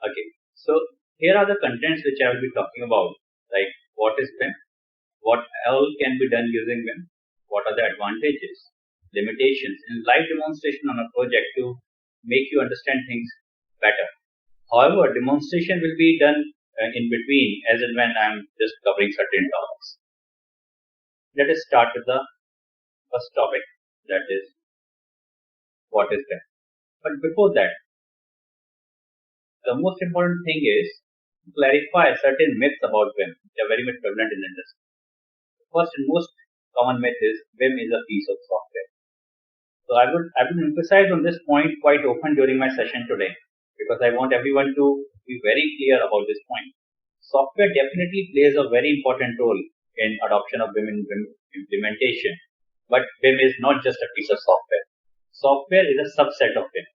Okay, so here are the contents which I will be talking about, like what is BIM, what all can be done using BIM, what are the advantages, limitations, and live demonstration on a project to make you understand things better. However, demonstration will be done in between as and when I am just covering certain topics. Let us start with the first topic, that is what is BIM. But before that, the most important thing is to clarify certain myths about BIM which are very much prevalent in the industry. The first and most common myth is BIM is a piece of software. So I will emphasize on this point quite often during my session today because I want everyone to be very clear about this point. Software definitely plays a very important role in adoption of BIM and BIM implementation, but BIM is not just a piece of software. Software is a subset of BIM.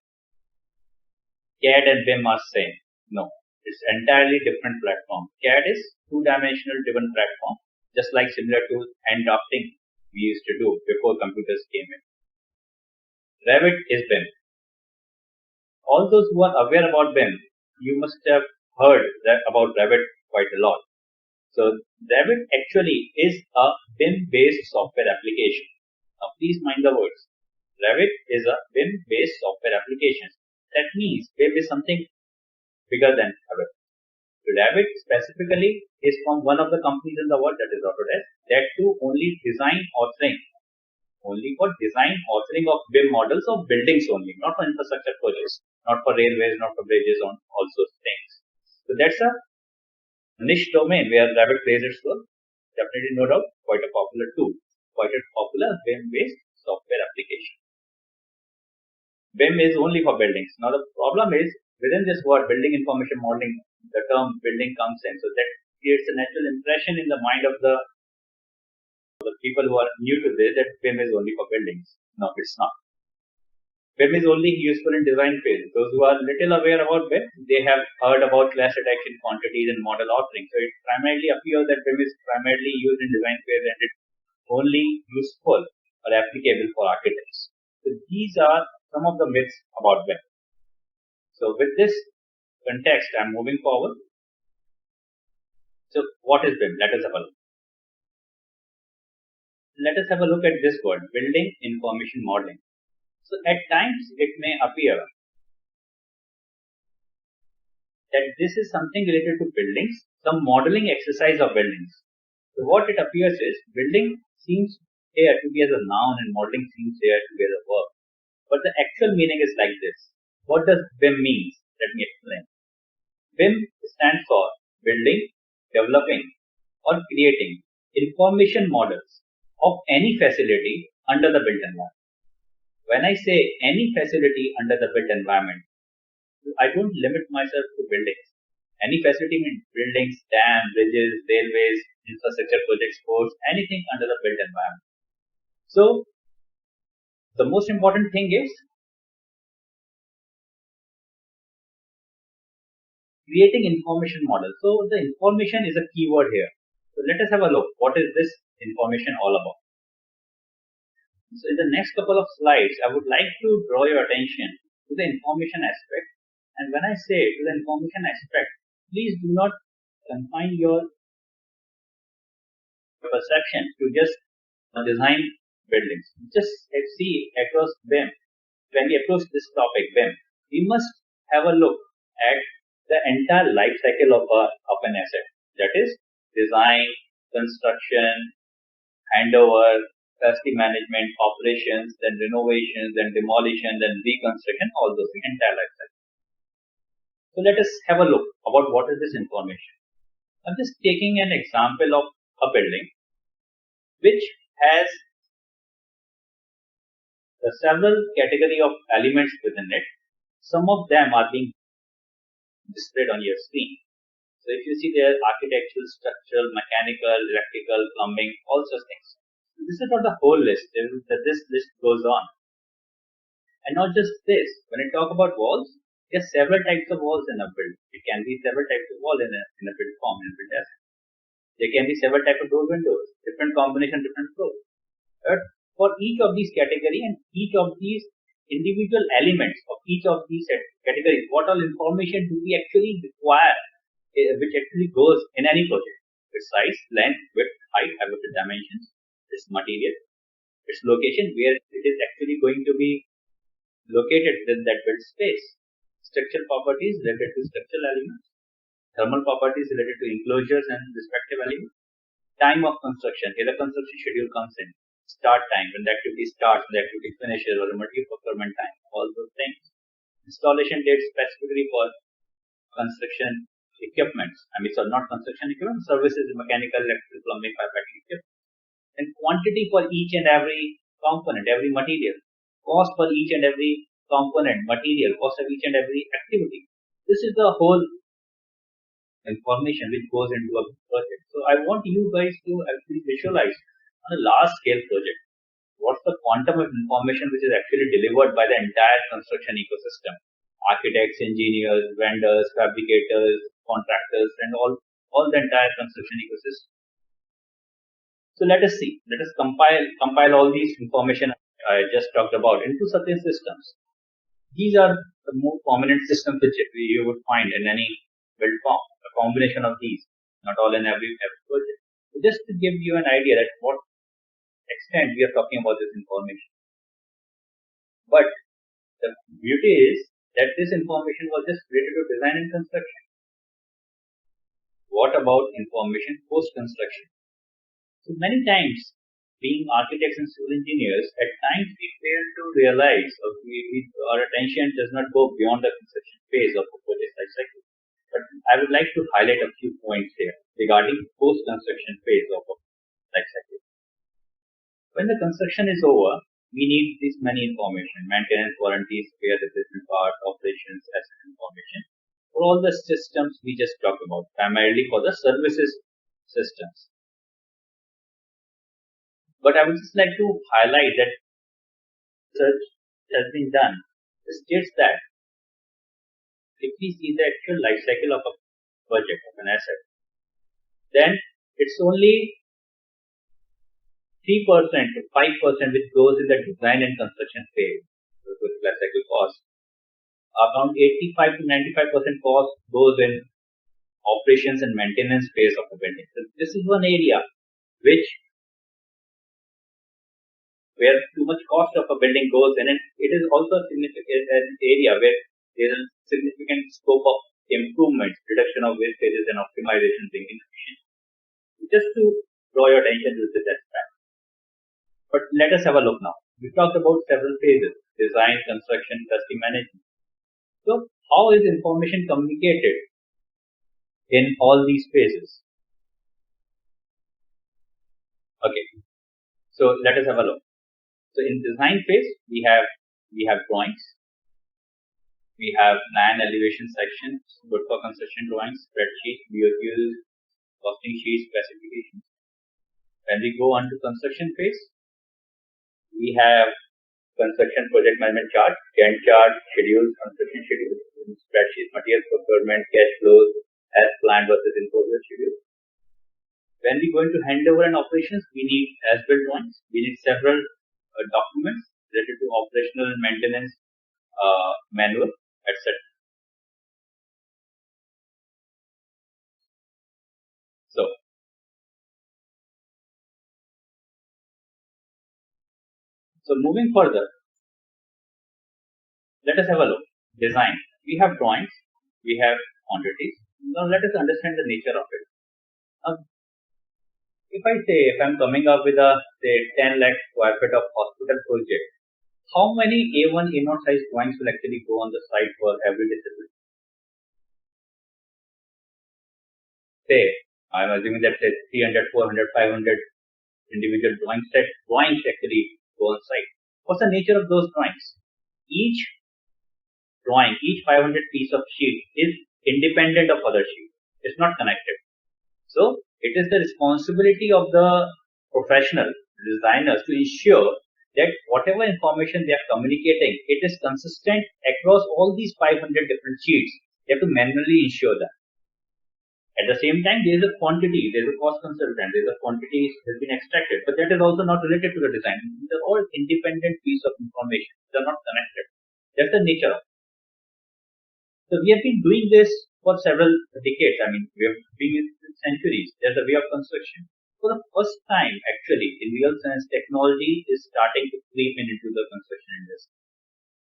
CAD and BIM are same. No, it's entirely different platform. CAD is two-dimensional driven platform, just like similar to hand drafting we used to do before computers came in. Revit is BIM. All those who are aware about BIM, you must have heard about Revit quite a lot. So Revit actually is a BIM-based software application. Now please mind the words. Revit is a BIM-based software application. That means BIM is something bigger than Revit. Revit specifically is from one of the companies in the world, that is Autodesk, that too only for design authoring of BIM models of buildings only, not for infrastructure projects, not for railways, not for bridges, on all sorts of things. So that's a niche domain where Revit plays its role. Definitely, no doubt, quite a popular tool, quite a popular BIM-based software application. BIM is only for buildings. Now the problem is, within this word building information modeling, the term building comes in. So that creates a natural impression in the mind of the people who are new to this that BIM is only for buildings. No, it's not. BIM is only useful in design phase. Those who are little aware about BIM, they have heard about class detection, quantities, and model authoring. So it primarily appears that BIM is primarily used in design phase and it's only useful or applicable for architects. So these are some of the myths about BIM. So with this context, I'm moving forward. So what is BIM? Let us have a look. Let us have a look at this word, building information modeling. So at times it may appear that this is something related to buildings, some modeling exercise of buildings. So what it appears is building seems here to be as a noun and modeling seems here to be as a verb. But the actual meaning is like this. What does BIM mean? Let me explain. BIM stands for building, developing, or creating information models of any facility under the built environment. When I say any facility under the built environment, I don't limit myself to buildings. Any facility means buildings, dams, bridges, railways, infrastructure projects, ports, anything under the built environment. So the most important thing is creating information model. So the information is a keyword here. So let us have a look. What is this information all about? So in the next couple of slides, I would like to draw your attention to the information aspect. And when I say to the information aspect, please do not confine your perception to just design buildings. Just see across BIM. When we approach this topic, BIM, we must have a look at the entire life cycle of an asset. That is design, construction, handover, facility management, operations, then renovations, then demolition, then reconstruction, all those things, entire life cycle. So let us have a look about what is this information. I'm just taking an example of a building which has the several category of elements within it. Some of them are being displayed on your screen. So if you see there, architectural, structural, mechanical, electrical, plumbing, all such things. This is not the whole list. This list goes on. And not just this. When I talk about walls, there are several types of walls in a build. It can be several types of walls in a build form, in a build asset. There can be several types of door windows, different combination, different flows. But for each of these category and each of these individual elements of each of these categories. What all information do we actually require, which actually goes in any project? Its size, length, width, height, its dimensions, its material, its location, where it is actually going to be located within that built space. Structural properties related to structural elements, thermal properties related to enclosures and respective elements, time of construction, here the construction schedule comes in, start time, when the activity starts, when the activity finishes, or the material procurement time, all those things. Installation date specifically for construction equipments, so not construction equipment, services, mechanical, electrical, plumbing, firefighting equipment. And quantity for each and every component, every material, cost for each and every component, material, cost of each and every activity. This is the whole information which goes into a project. So I want you guys to actually visualize on a large scale project what's the quantum of information which is actually delivered by the entire construction ecosystem. Architects, engineers, vendors, fabricators, contractors, and all the entire construction ecosystem. So let us see. Let us compile all these information I just talked about into certain systems. These are the more prominent systems which you would find in any build form. A combination of these, not all in every project. So just to give you an idea at what extent we are talking about this information. But the beauty is that this information was just related to design and construction. What about information post-construction? So many times, being architects and civil engineers, at times we fail to realize, or our attention does not go beyond the construction phase of a project life cycle. But I would like to highlight a few points here regarding post-construction phase of a life cycle. When the construction is over, we need this many information: maintenance, warranties, spare replacement parts, operations, asset information, for all the systems we just talked about, primarily for the services systems. But I would just like to highlight that research has been done. It states that if we see the actual life cycle of a project, of an asset, then it's only 3% to 5% which goes in the design and construction phase, with life cycle cost. Around 85 to 95% cost goes in operations and maintenance phase of a building. So this is one area where too much cost of a building goes in, and it is also significant an area where there is significant scope of improvement, reduction of wastages and optimization being efficient. Just to draw your attention to this aspect. But let us have a look now. We talked about several phases: design, construction, testing, management. So how is information communicated in all these phases? Okay. So let us have a look. So in design phase, we have drawings, we have plan, elevation sections, good for construction drawings, spreadsheets, BOQs, costing sheets, specifications. When we go on to construction phase, we have construction project management chart, Gantt chart, schedules, construction schedules, spreadsheets, material procurement, cash flows, as planned versus in progress schedules. When we go into handover and operations, we need as-built drawings. We need several documents related to operational and maintenance manual, etc. So moving further, let us have a look. Design. We have drawings, we have quantities. Now let us understand the nature of it. If I'm coming up with a 10 lakh square feet of hospital project, how many A1, A0 size drawings will actually go on the site for every discipline? Say, I'm assuming that 300, 400, 500 individual drawings actually go on site. What's the nature of those drawings? Each drawing, each 500 piece of sheet is independent of other sheets. It's not connected. So it is the responsibility of the professional designers to ensure that whatever information they are communicating, it is consistent across all these 500 different sheets. They have to manually ensure that. At the same time, there is a quantity, there is a cost consultant, there is a quantity has been extracted, but that is also not related to the design. These are all independent pieces of information. They are not connected. That's the nature of it. So we have been doing this for several decades. I mean, we have been doing it centuries. There's a way of construction. For the first time, actually, in real sense, technology is starting to creep into the construction industry.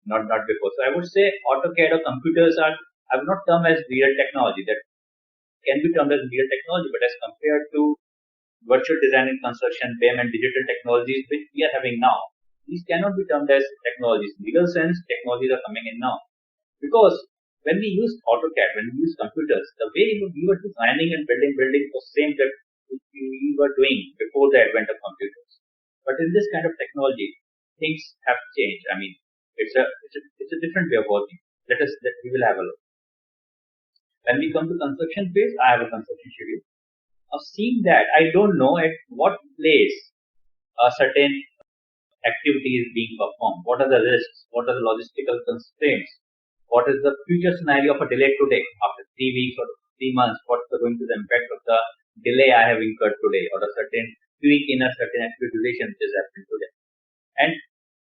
Not before. So I would say AutoCAD or computers are, I would not term as real technology. That can be termed as real technology, but as compared to virtual design and construction, BIM and digital technologies which we are having now, these cannot be termed as technologies. In legal sense, technologies are coming in now. Because when we use AutoCAD, when we use computers, the way we were designing and building was same that we were doing before the advent of computers. But in this kind of technology, things have changed. I mean, it's a different way of working. We will have a look. When we come to construction phase, I have a construction schedule. Of seeing that, I don't know at what place a certain activity is being performed. What are the risks? What are the logistical constraints? What is the future scenario of a delay today? After 3 weeks or 3 months, what's going to be the impact of the delay I have incurred today, or a certain tweak in a certain activity duration which is happening today? And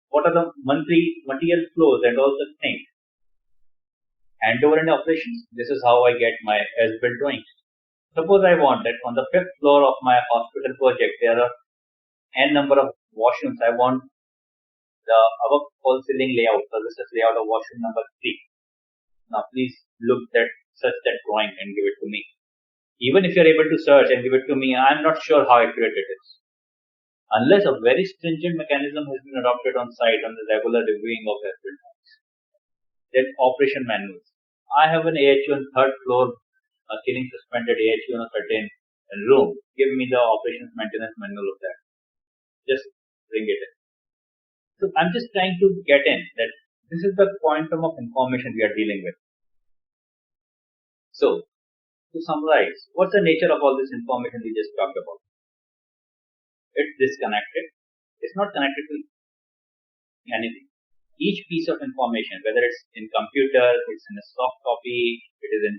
what are the monthly material flows and all the things? Handover and operations. This is how I get my as-built drawings. Suppose I want that on the 5th floor of my hospital project, there are n number of washrooms. I want the above fall ceiling layout, services layout of washroom number 3. Now please look at search that drawing and give it to me. Even if you are able to search and give it to me, I am not sure how accurate it is. Unless a very stringent mechanism has been adopted on site on the regular reviewing of as-built drawings. Then operation manuals. I have an AHU on 3rd floor, a ceiling suspended AHU in a certain room. Give me the operations maintenance manual of that. Just bring it in. So I'm just trying to get in that this is the quantum of information we are dealing with. So, to summarize, what's the nature of all this information we just talked about? It's disconnected. It's not connected to anything. Each piece of information, whether it's in computer, it's in a soft copy, it is in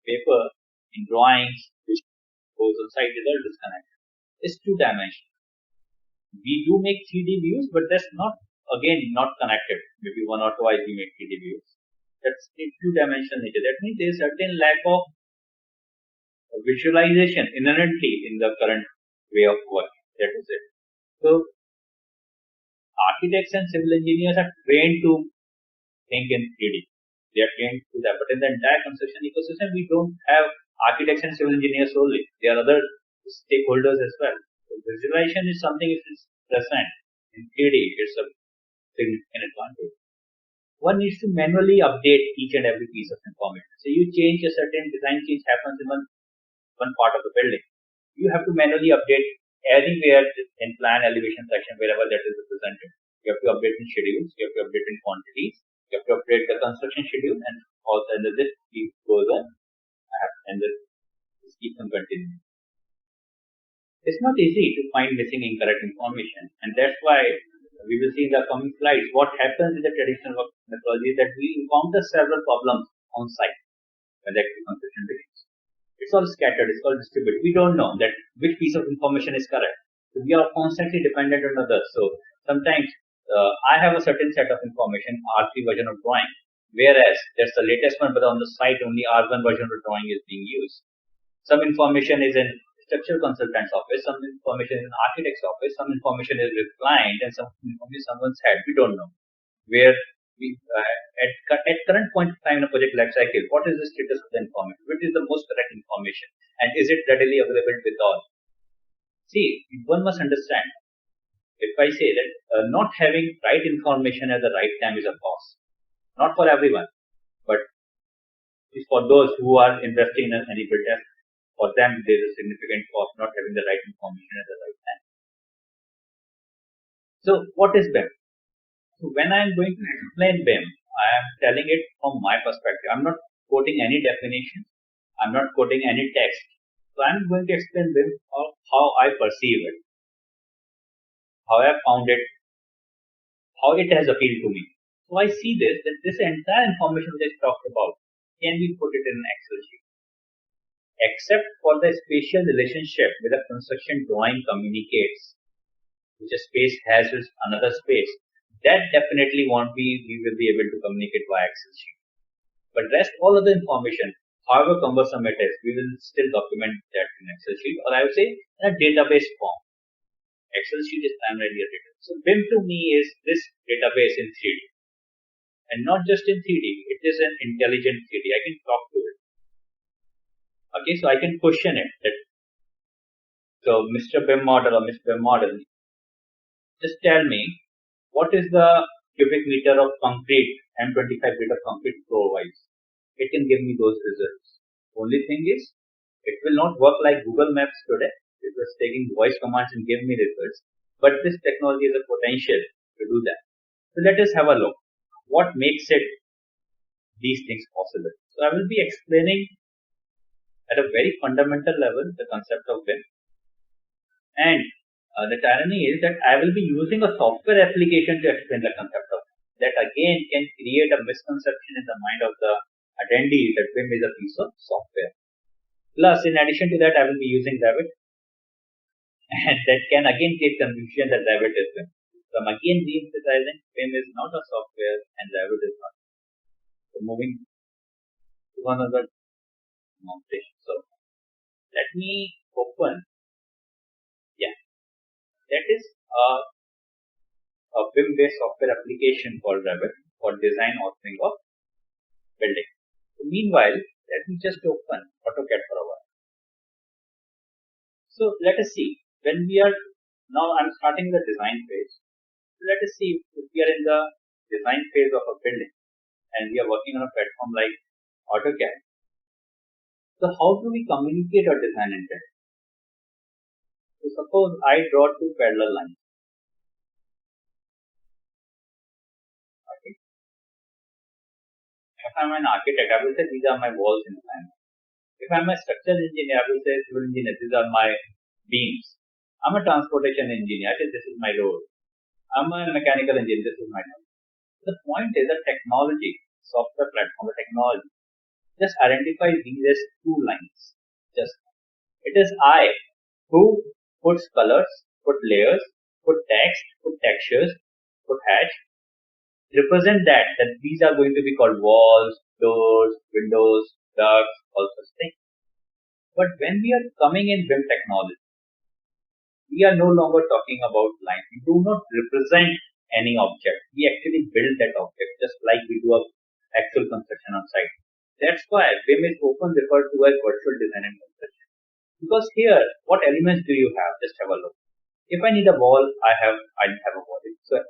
paper, in drawings, which goes on site, is all disconnected. It's two-dimensional. We do make 3D views, but that's not, again, not connected. Maybe one or twice we make 3D views. That's a two-dimensional nature. That means there is a certain lack of visualization inherently in the current way of working. That is it. So, architects and civil engineers are trained to think in 3D. They are trained to that. But in the entire construction ecosystem, we don't have architects and civil engineers only. There are other stakeholders as well. So visualization is something if it's present in 3D, it's a significant advantage. One needs to manually update each and every piece of information. So you change a certain design change happens in one part of the building. You have to manually update anywhere in plan elevation section, wherever that is represented. You have to update in schedules, you have to update in quantities, you have to update the construction schedule, and also and this goes on, and this keeps on continuing. It's not easy to find missing incorrect information, and that's why we will see in the coming slides what happens in the traditional work methodology that we encounter several problems on site when the actual construction begins. It's all scattered, it's all distributed. We don't know that which piece of information is correct. So we are constantly dependent on others. So sometimes I have a certain set of information, R3 version of drawing, whereas there's the latest one, but on the site only R1 version of drawing is being used. Some information is in structural consultant's office, some information is in architect's office, some information is with client, and some information someone's head. We don't know where we at current point of time in a project life cycle, what is the status of the information? Which is the most correct information, and is it readily available with all? See, one must understand. If I say that not having right information at the right time is a cost, not for everyone, but it's for those who are investing in any build. For them, there is a significant cost not having the right information at the right time. So, what is BIM? So, when I am going to explain BIM, I am telling it from my perspective. I am not quoting any definition. I am not quoting any text. So, I am going to explain BIM how I perceive it, how I have found it, how it has appealed to me. So, I see that this entire information which I talked about can be put it in an Excel sheet. except for the spatial relationship with a construction drawing communicates, which a space has with another space. That definitely won't be, we will be able to communicate via Excel sheet. But rest all of the information, however cumbersome it is, we will still document that in Excel sheet, or I would say in a database form. Excel sheet is primarily a database. So BIM to me is this database in 3D. And not just in 3D, it is an intelligent 3D. I can talk to it. Okay, so I can question it. So Mr. BIM model or Ms. BIM model, just tell me what is the cubic meter of concrete, M25 feet of concrete floor wise. It can give me those results. Only thing is, it will not work like Google Maps today. It was taking voice commands and give me results. But this technology has a potential to do that. So let us have a look. What makes it these things possible? So I will be explaining at a very fundamental level the concept of BIM. And the irony is that I will be using a software application to explain the concept of BIM. That again can create a misconception in the mind of the attendee that BIM is a piece of software. Plus, in addition to that, I will be using Revit. And that can again create confusion that Revit is BIM. So I'm again re-emphasizing BIM is not a software and Revit is not. So moving to another demonstration. So let me open. Yeah, that is a BIM-based software application called Revit for design authoring of building. So meanwhile, let me just open AutoCAD for a while. So let us see. When we are now, I'm starting the design phase. So let us see if we are in the design phase of a building and we are working on a platform like AutoCAD. So how do we communicate our design intent? So suppose I draw two parallel lines. Okay. If I'm an architect, I will say these are my walls in the plan. If I'm a structural engineer, I will say civil engineer, these are my beams. I'm a transportation engineer, I say this is my road. I'm a mechanical engineer, this is my job. The point is that technology, software platform, the technology, just identifies these as two lines. Just it is I who puts colors, put layers, put text, put textures, put hatch, represent that these are going to be called walls, doors, windows, ducts, all such things. But when we are coming in BIM technology, we are no longer talking about lines. We do not represent any object. We actually build that object just like we do a actual construction on site. That's why BIM is often referred to as virtual design and construction. Because here, what elements do you have? Just have a look. If I need a wall, I have a wall. So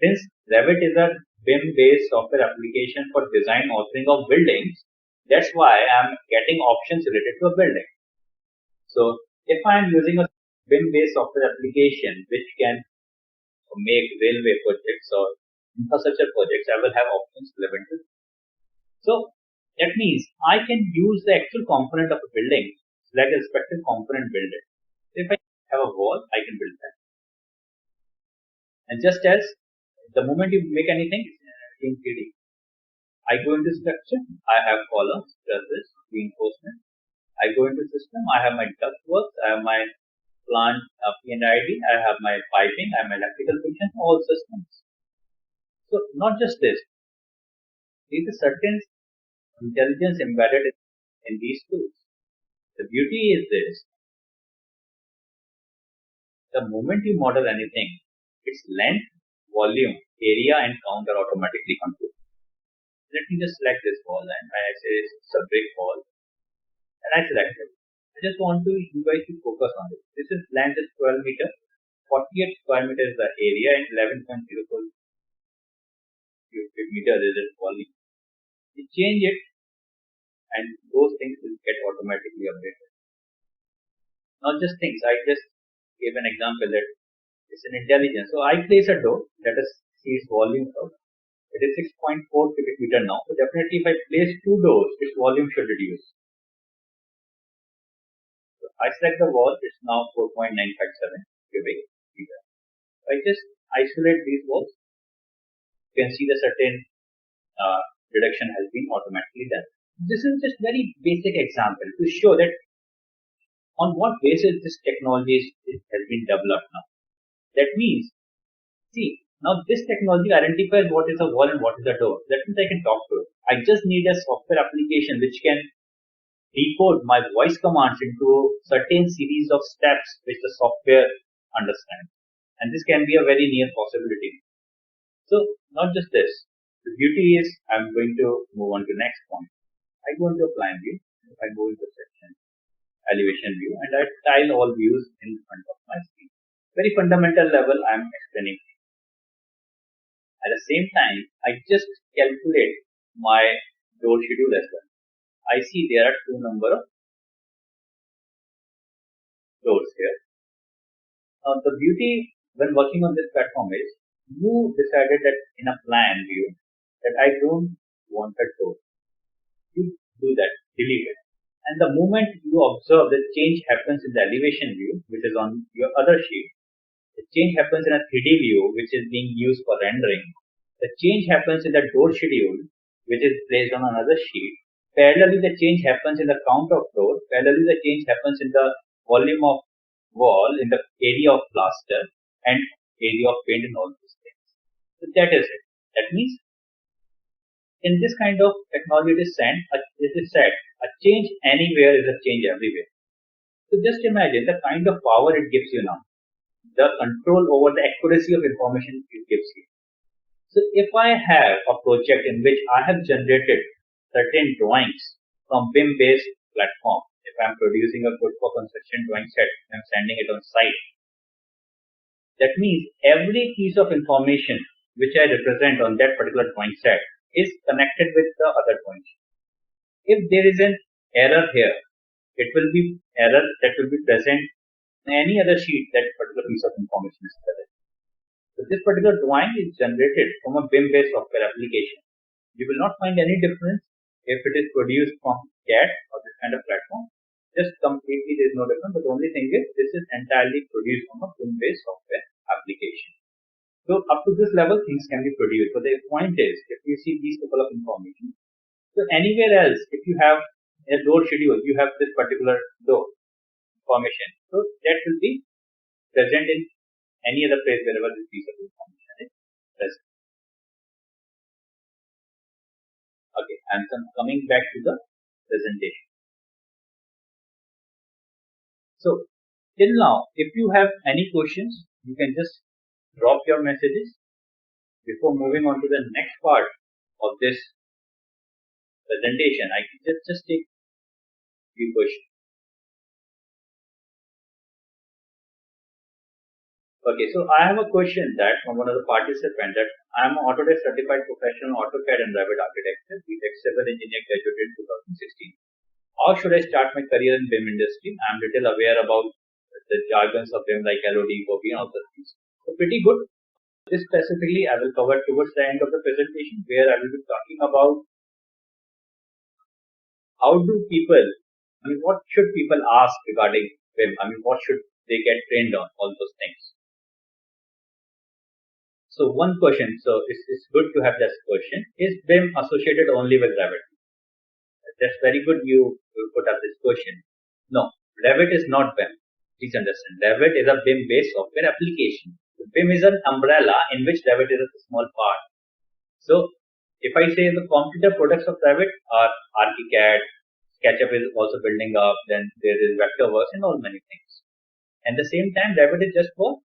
since Revit is a BIM-based software application for design authoring of buildings, that's why I'm getting options related to a building. So if I'm using a BIM-based software application which can make railway projects or infrastructure projects, I will have options relevant to it. So that means I can use the actual component of a building, select a respective component, build it. If I have a wall, I can build that. And just as the moment you make anything in 3D, I go into structure, I have columns, trusses, reinforcement. I go into system, I have my ductwork, I have my plant P&ID, I have my piping, I have my electrical function, all systems. So not just this, there is a certain intelligence embedded in these tools. The beauty is this: the moment you model anything, its length, volume, area, and count are automatically computed. Let me just select this wall, and I say it's a brick wall, and I select it. I just want you guys to focus on it. This is length is 12 meter, 48 square meter is the area, and 11.04 cubic meter is its volume. You change it, and those things will get automatically updated. Not just things. I just gave an example that it's an intelligence. So I place a door. Let us see its volume out. It is 6.4 cubic meter now. So definitely if I place two doors, its volume should reduce. So I select the wall, it's now 4.957 cubic meter. I just isolate these walls. You can see the certain reduction has been automatically done. This is just very basic example to show that on what basis this technology has been developed now. That means, see, now this technology identifies what is a wall and what is a door. That means I can talk to it. I just need a software application which can decode my voice commands into certain series of steps which the software understands. And this can be a very near possibility. So not just this. The beauty is I'm going to move on to next point. I go into a plan view. If I go into section elevation view and I tile all views in front of my screen. Very fundamental level I'm explaining. At the same time, I just calculate my door schedule as well. I see there are two number of doors here. The beauty when working on this platform is you decided that in a plan view that I don't want a door. You do that, delete it. And the moment you observe that change happens in the elevation view, which is on your other sheet, the change happens in a 3D view, which is being used for rendering. The change happens in the door schedule, which is placed on another sheet. Parallelly, the change happens in the count of door. Parallelly, the change happens in the volume of wall, in the area of plaster, and area of paint and all these things. So that is it. That means in this kind of technology, it is said a change anywhere is a change everywhere. So just imagine the kind of power it gives you now, the control over the accuracy of information it gives you. So if I have a project in which I have generated certain drawings from BIM based platform, if I'm producing a good for construction drawing set, I'm sending it on site. That means every piece of information which I represent on that particular drawing set is connected with the other drawing. If there is an error here, it will be error that will be present in any other sheet that particular piece of information is present. So this particular drawing is generated from a BIM-based software application. You will not find any difference if it is produced from CAD or this kind of platform. Just completely there is no difference, but the only thing is this is entirely produced from a BIM-based software application. So up to this level things can be produced. But the point is, if you see these couple of information, so anywhere else, if you have a door schedule, you have this particular door information. So that will be present in any other place wherever this piece of information is present. Okay, and so coming back to the presentation. So till now, if you have any questions, you can just drop your messages. Before moving on to the next part of this presentation, I can just take a few questions. Okay, so I have a question that from one of the participants that I am an Autodesk certified professional AutoCAD and Revit architect, BTech civil engineer graduated in 2016. How should I start my career in BIM industry? I am little aware about the jargons of BIM like LOD, COB and all those things. So pretty good. This specifically I will cover towards the end of the presentation where I will be talking about how do people, what should people ask regarding BIM? What should they get trained on? All those things. So one question, so it's good to have this question. Is BIM associated only with Revit? That's very good you put up this question. No, Revit is not BIM. Please understand. Revit is a BIM-based software application. BIM is an umbrella in which Revit is a small part. So if I say the competitor products of Revit are ArchiCAD, SketchUp is also building up, then there is Vectorworks and all many things. At the same time, Revit is just for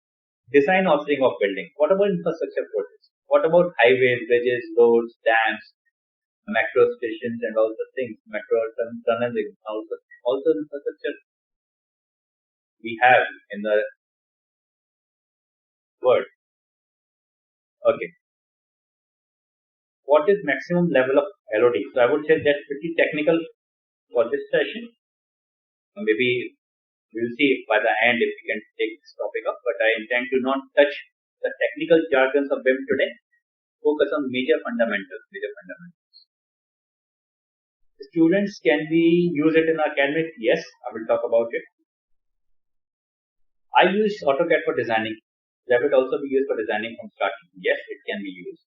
design authoring of building. What about infrastructure projects? What about highways, bridges, roads, dams, metro stations and all the things, metro tunnels, also infrastructure we have in the world. Okay. What is maximum level of LOD? So I would say that's pretty technical for this session. Maybe we'll see by the end if we can take this topic up, but I intend to not touch the technical jargons of BIM today. Focus on major fundamentals. Students can be use it in academic. Yes, I will talk about it. I use AutoCAD for designing. That would also be used for designing from starting. Yes, it can be used.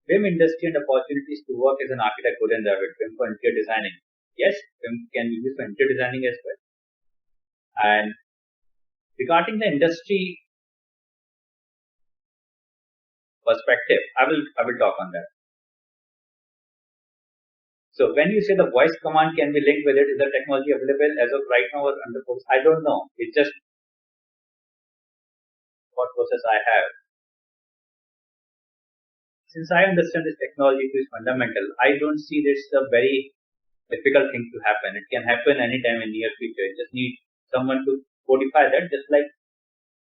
BIM industry and opportunities to work as an architect within Revit. BIM for interior designing. Yes, BIM can be used for interior designing as well. And regarding the industry perspective, I will talk on that. So when you say the voice command can be linked with it, is the technology available as of right now or under process? I don't know. It's just what process I have. Since I understand this technology is fundamental, I don't see this a very difficult thing to happen. It can happen anytime in near future. It just needs someone to codify that. Just like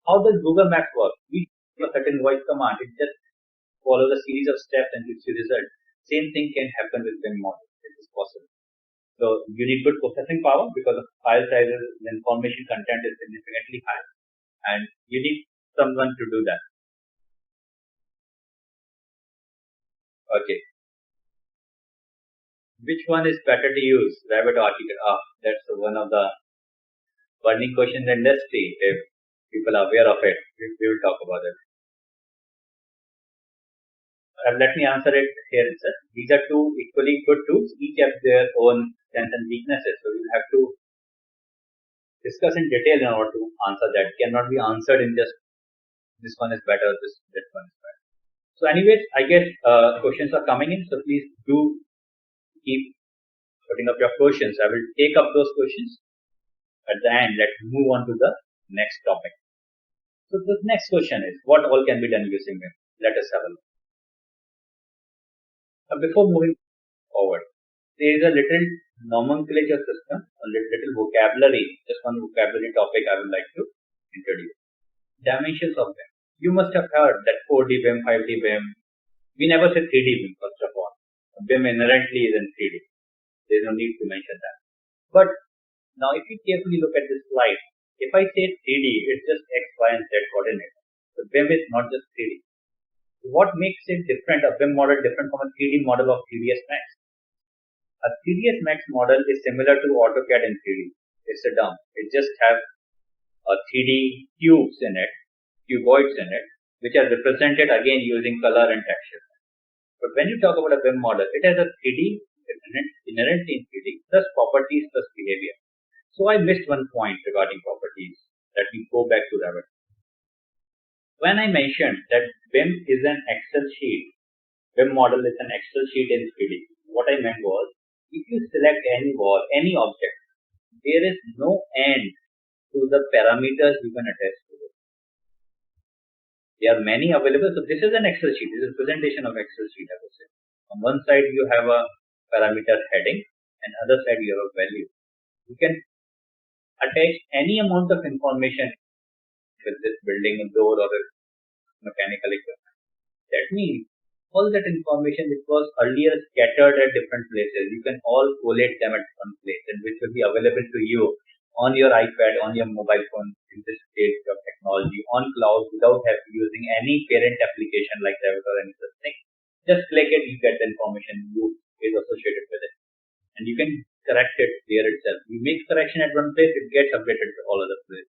how does Google Maps work? We have a certain voice command. It just follows a series of steps and gives you result. Same thing can happen with BIM model. It is possible. So you need good processing power because the file sizes, the information content is significantly high, and you need someone to do that. Okay. Which one is better to use, Revit or ArchiCAD? That's one of the burning questions in the industry. If people are aware of it, we will talk about it. Let me answer it here itself. These are two equally good tools. Each have their own strengths and weaknesses. So we'll have to discuss in detail in order to answer that. It cannot be answered in just this one is better, this one is better. So anyways, I guess questions are coming in. So please do keep putting up your questions. I will take up those questions at the end. Let's move on to the next topic. So the next question is, what all can be done using BIM? Let us have a look. Before moving forward, there is a little nomenclature system, a little vocabulary, just one vocabulary topic I would like to introduce. Dimensions of BIM. You must have heard that 4D BIM, 5D BIM. We never say 3D BIM first of all. BIM inherently is in 3D. There is no need to mention that. But now if you carefully look at this slide, if I say 3D, it's just X, Y, and Z coordinates. So BIM is not just 3D. What makes it different, a BIM model different from a 3D model of 3ds Max? A 3ds Max model is similar to AutoCAD in 3D. It's a dumb. It just has a 3D cubes in it, cuboids in it, which are represented again using color and texture. But when you talk about a BIM model, it has a 3D inherently in 3D plus properties plus behavior. So I missed one point regarding properties. Let me go back to Revit. When I mentioned that BIM is an Excel sheet, BIM model is an Excel sheet in 3D, what I meant was, if you select any wall, any object, there is no end to the parameters you can attach to it. There are many available. So this is an Excel sheet. This is a presentation of Excel sheet, I would say. On one side you have a parameter heading, and other side you have a value. You can attach any amount of information with this building, a door, or a mechanical equipment. That means all that information which was earlier scattered at different places, you can all collate them at one place, and which will be available to you on your iPad, on your mobile phone in this stage of technology, on cloud, without using any parent application like Revit or any such thing. Just click it, you get the information you is associated with it, and you can correct it there itself. You make correction at one place, it gets updated to all other places.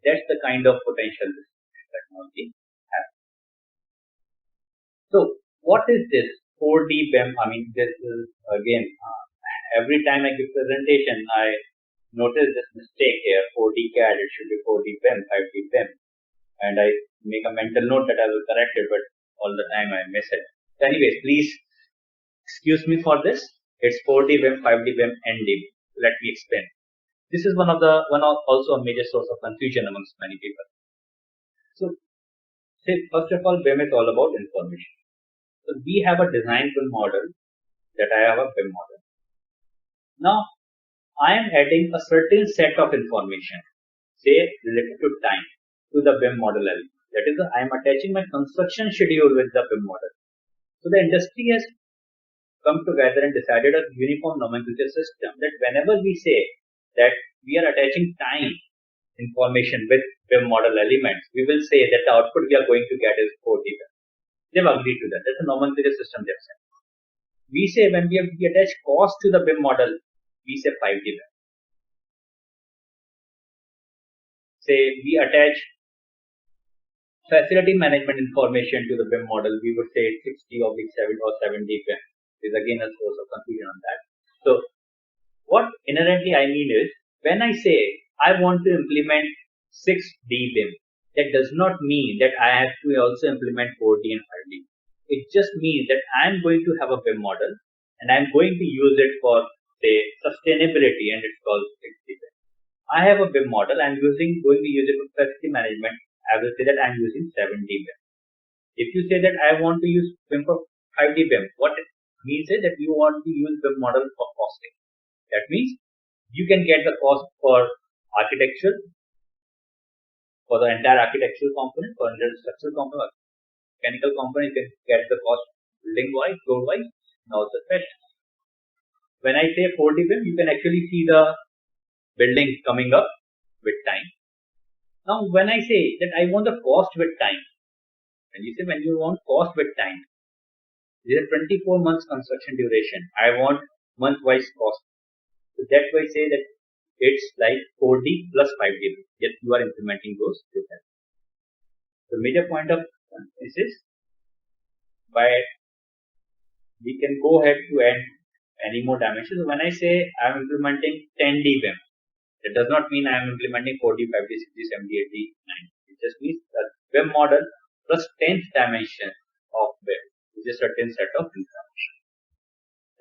That's the kind of potential this technology has. So what is this 4D BIM? I mean, this is again, every time I give presentation, I notice this mistake here, 4D CAD, it should be 4D BIM, 5D BIM. And I make a mental note that I will correct it, but all the time I miss it. So anyways, please excuse me for this. It's 4D BIM, 5D BIM, ND. Let me explain. This is also a major source of confusion amongst many people. So, first of all, BIM is all about information. So we have a design BIM model that I have a BIM model. Now, I am adding a certain set of information, say related to time, to the BIM model element. That is, I am attaching my construction schedule with the BIM model. So the industry has come together and decided a uniform nomenclature system that whenever we say that we are attaching time information with BIM model elements, we will say that the output we are going to get is 4D BIM. They've agreed to that. That's a nomenclature system they've said. We say when we attach cost to the BIM model, we say 5D BIM. Say we attach facility management information to the BIM model, we would say 60 or 7 or 70 BIM is again a source of confusion on that. So what inherently I mean is, when I say I want to implement 6D BIM, that does not mean that I have to also implement 4D and 5D. It just means that I am going to have a BIM model and I am going to use it for, say, sustainability, and it's called 6D BIM. I have a BIM model, I'm going to use it for facility management. I will say that I'm using 7D BIM. If you say that I want to use BIM for 5D BIM, what it means is that you want to use BIM model for costing. That means you can get the cost for architecture, for the entire architectural component, for the structural component, mechanical component, you can get the cost building wise, floor wise, and also fashion. When I say 4D BIM, you can actually see the building coming up with time. Now, when I say that I want the cost with time, when you want cost with time, there is a 24 months construction duration. I want month-wise cost. So that's why I say that it's like 4D plus 5D. Yet you are implementing those together. The major point of this is, by we can go ahead to add any more dimensions. So when I say I am implementing 10D BIM, it does not mean I am implementing 4D, 5D, 6D, 7D, 8D, 9D. It just means the BIM model plus 10th dimension of BIM, which is a certain set of information.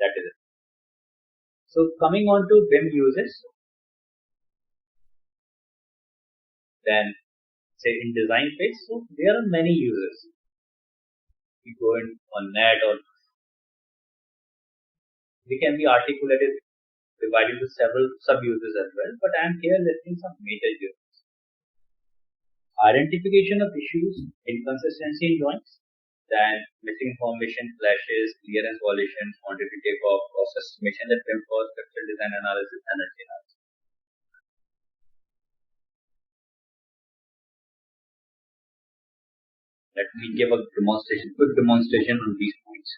That is it. So coming on to BIM uses, then say in design phase, so there are many uses. We go in on net, or they can be articulated, divided into several sub-uses as well, but I am here listing some major uses. Identification of issues, inconsistency in drawings, then missing information, clashes, clearance violation, quantity takeoff, cost estimation, that BIM for structural design analysis, energy analysis. Let me give a quick demonstration on these points.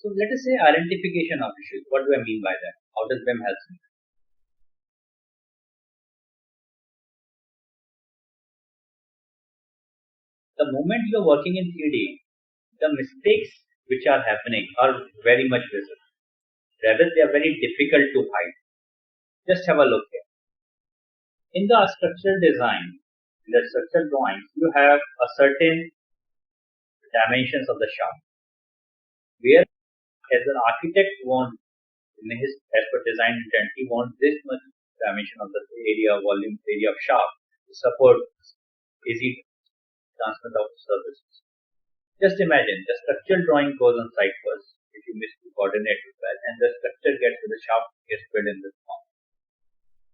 So let us say identification of issues. What do I mean by that? How does BIM help me? The moment you are working in 3D, the mistakes which are happening are very much visible. Rather, they are very difficult to hide. Just have a look here. In the structural design, in the structural drawings, you have a certain dimensions of the shaft, where as an architect wants, as per design intent, he wants this much dimension of the area of shaft to support easy transfer of services. Just imagine the structural drawing goes on site first, if you miss the coordinate well, and the structure gets to the shaft gets built in this form.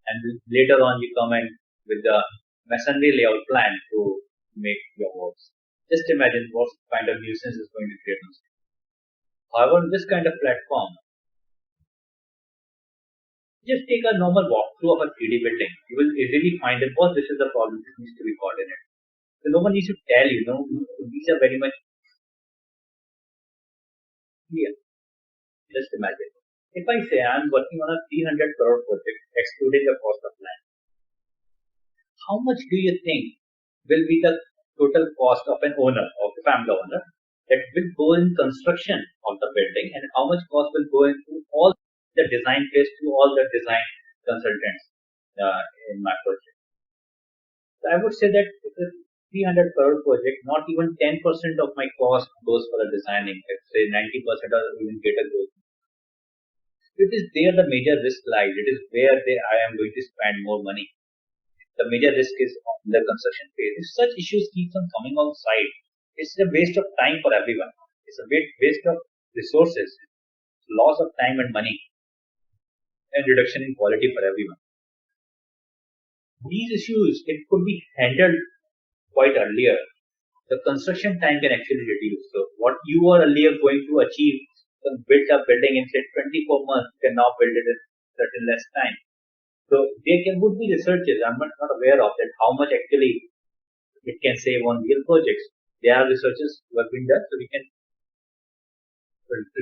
And later on you come in with the masonry layout plan to make your works. Just imagine what kind of nuisance is going to create on site. However, this kind of platform, just take a normal walkthrough of a 3D building. You will easily find that, oh, this is the problem, this needs to be coordinated. So no one needs to tell you, these are very much clear. Just imagine. If I say I'm working on a 300 crore project, excluding the cost of land, how much do you think will be the total cost of an owner, of the family owner, that will go in construction of the building, and how much cost will go into all the design phase to all the design consultants in my project? So I would say that if a 300 crore project, not even 10% of my cost goes for the designing. Let's say 90% or even greater goes. It is there the major risk lies. It is where I am going to spend more money. The major risk is on the construction phase. If such issues keep on coming outside, it's a waste of time for everyone. It's a waste of resources, loss of time and money, and reduction in quality for everyone. These issues, it could be handled quite earlier. The construction time can actually reduce. So what you were earlier going to achieve, build a building in say 24 months, you can now build it in certain less time. So there would be researches, I'm not aware of that, how much actually it can save on real projects. There are researches who have been done, so we can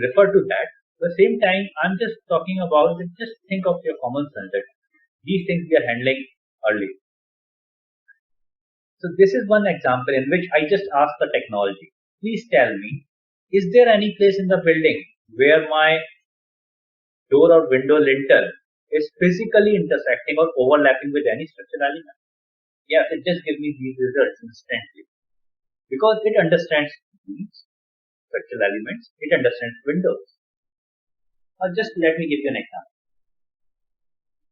refer to that. At the same time, I'm just talking about, just think of your common sense that these things we are handling early. So this is one example in which I just asked the technology, please tell me, is there any place in the building where my door or window lintel is physically intersecting or overlapping with any structural element? Yes, it just gives me these results instantly because it understands these structural elements, it understands windows. Or just let me give you an example.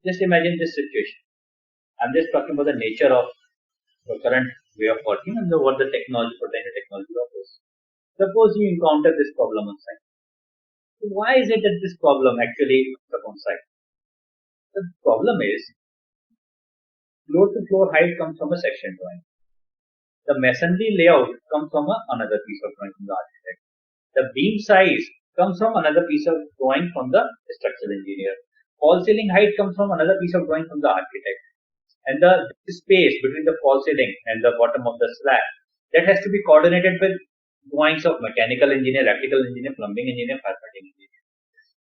Just imagine this situation. I'm just talking about the nature of the current way of working and what the technology, potential technology offers. Suppose you encounter this problem on site. So why is it that this problem actually comes up on site? The problem is floor to floor height comes from a section drawing. The masonry layout comes from another piece of drawing from the architect. The beam size comes from another piece of drawing from the structural engineer. Fall ceiling height comes from another piece of drawing from the architect. And the space between the fall ceiling and the bottom of the slab, that has to be coordinated with drawings of mechanical engineer, electrical engineer, plumbing engineer, firefighting engineer.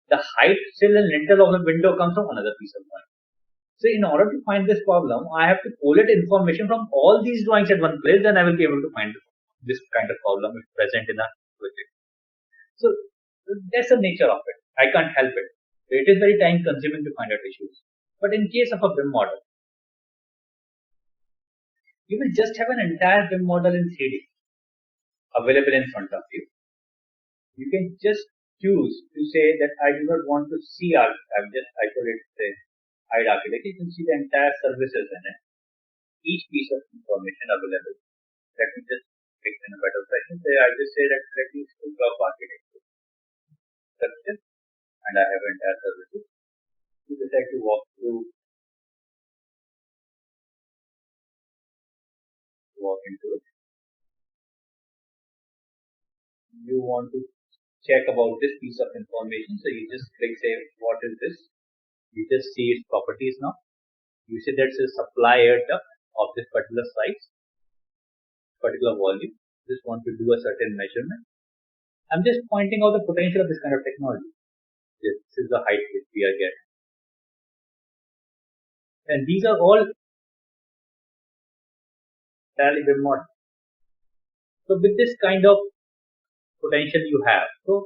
The height, sill and lintel of the window comes from another piece of drawing. So in order to find this problem, I have to collate information from all these drawings at one place, then I will be able to find this kind of problem if present in a project. So that's the nature of it. I can't help it. It is very time consuming to find out issues. But in case of a BIM model, you will just have an entire BIM model in 3D available in front of you. You can just choose to say that I do not want to see I've just isolated the hide architect. You can see the entire services in it. Each piece of information available. Let me just pick in a better fashion. I just say that let me scope of architecture. Structure, and I have entire services. You decide to walk into it. You want to check about this piece of information, so you just click say what is this. You just see its properties now. You say that's a supply air duct of this particular size, particular volume. Just want to do a certain measurement. I'm just pointing out the potential of this kind of technology. This is the height which we are getting. And these are all entirely BIM models. So with this kind of potential you have, so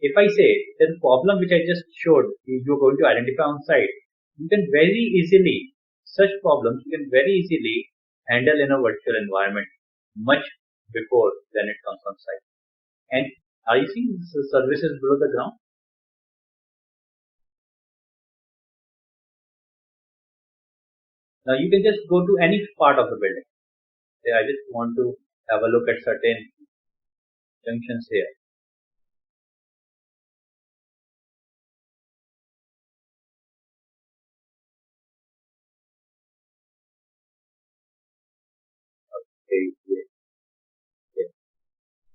if I say the problem which I just showed, you're going to identify on site, you can very easily, such problems you can very easily handle in a virtual environment much before then it comes on site. And are you seeing the services below the ground? Now you can just go to any part of the building. Say I just want to have a look at certain junctions here.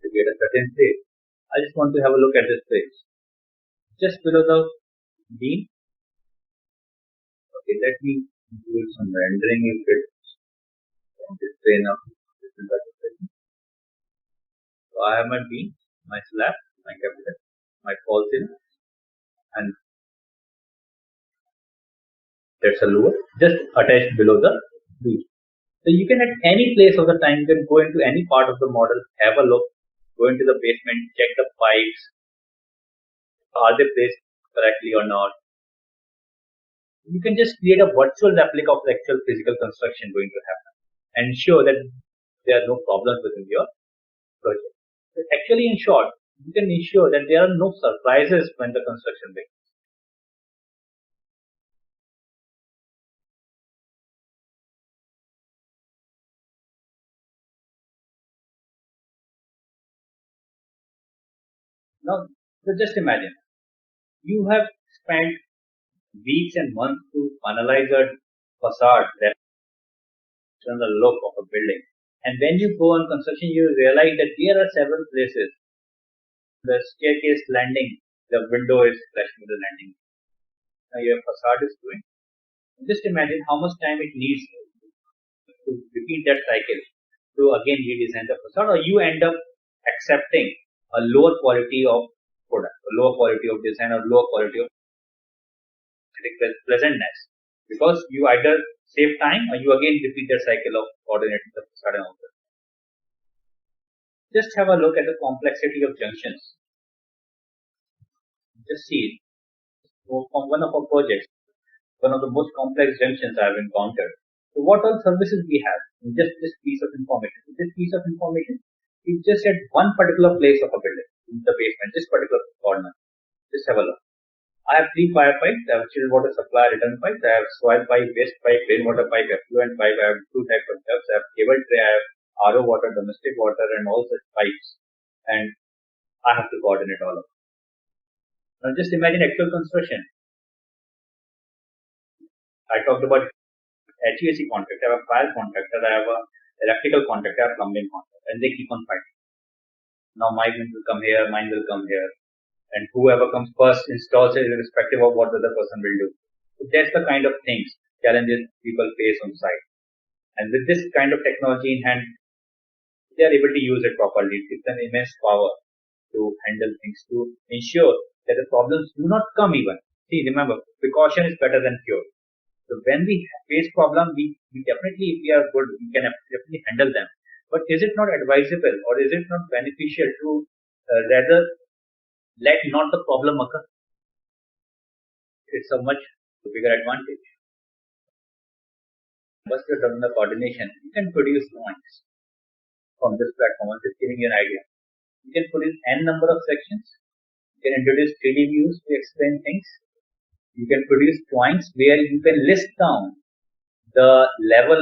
To get a certain place, I just want to have a look at this place. Just below the beam. Okay, let me do some rendering if it's display now. So I have my beam, my slab, my cabinet, my fall ceiling, and that's a lower just attached below the beam. So you can at any place of the time, you can go into any part of the model, have a look, go into the basement, check the pipes, are they placed correctly or not. You can just create a virtual replica of the actual physical construction going to happen and ensure that there are no problems within your project. So actually, in short, you can ensure that there are no surprises when the construction begins. Now, so just imagine you have spent weeks and months to analyze a facade that on the look of a building. And when you go on construction, you realize that there are several places. The staircase landing, the window is flush with the landing. Now your facade is doing. Just imagine how much time it needs to repeat that cycle to again redesign the facade, or you end up accepting a lower quality of product, a lower quality of design, or lower quality of pleasantness, because you either save time, or you again repeat that cycle of coordinating the facade and outer. Just have a look at the complexity of junctions. Just see, from one of our projects, one of the most complex junctions I have encountered. So what all services we have in just this piece of information? In this piece of information, we just at one particular place of a building, in the basement, this particular corner. Just have a look. I have 3 fire pipes. I have chilled water supply, return pipes. I have soil pipe, waste pipe, rainwater pipe, effluent pipe. I have 2 types of ducts. I have cable tray. I have RO water, domestic water, and all such pipes. And I have to coordinate all of them. Now just imagine actual construction. I talked about HVAC contract. I have a fire contractor. I have a electrical contractor. I have plumbing contractor, and they keep on fighting. Now my wind will come here, mine will come here, and whoever comes first installs it irrespective of what the other person will do. So that's the kind of things, challenges people face on site. And with this kind of technology in hand, they are able to use it properly. It gives them immense power to handle things, to ensure that the problems do not come even. See, remember, precaution is better than cure. So when we face problem, we definitely, if we are good, we can definitely handle them. But is it not advisable, or is it not beneficial to rather let not the problem occur? It's a much bigger advantage. Once you're done the coordination, you can produce drawings from this platform. I'm just giving you an idea. You can produce n number of sections. You can introduce 3D views to explain things. You can produce drawings where you can list down the level,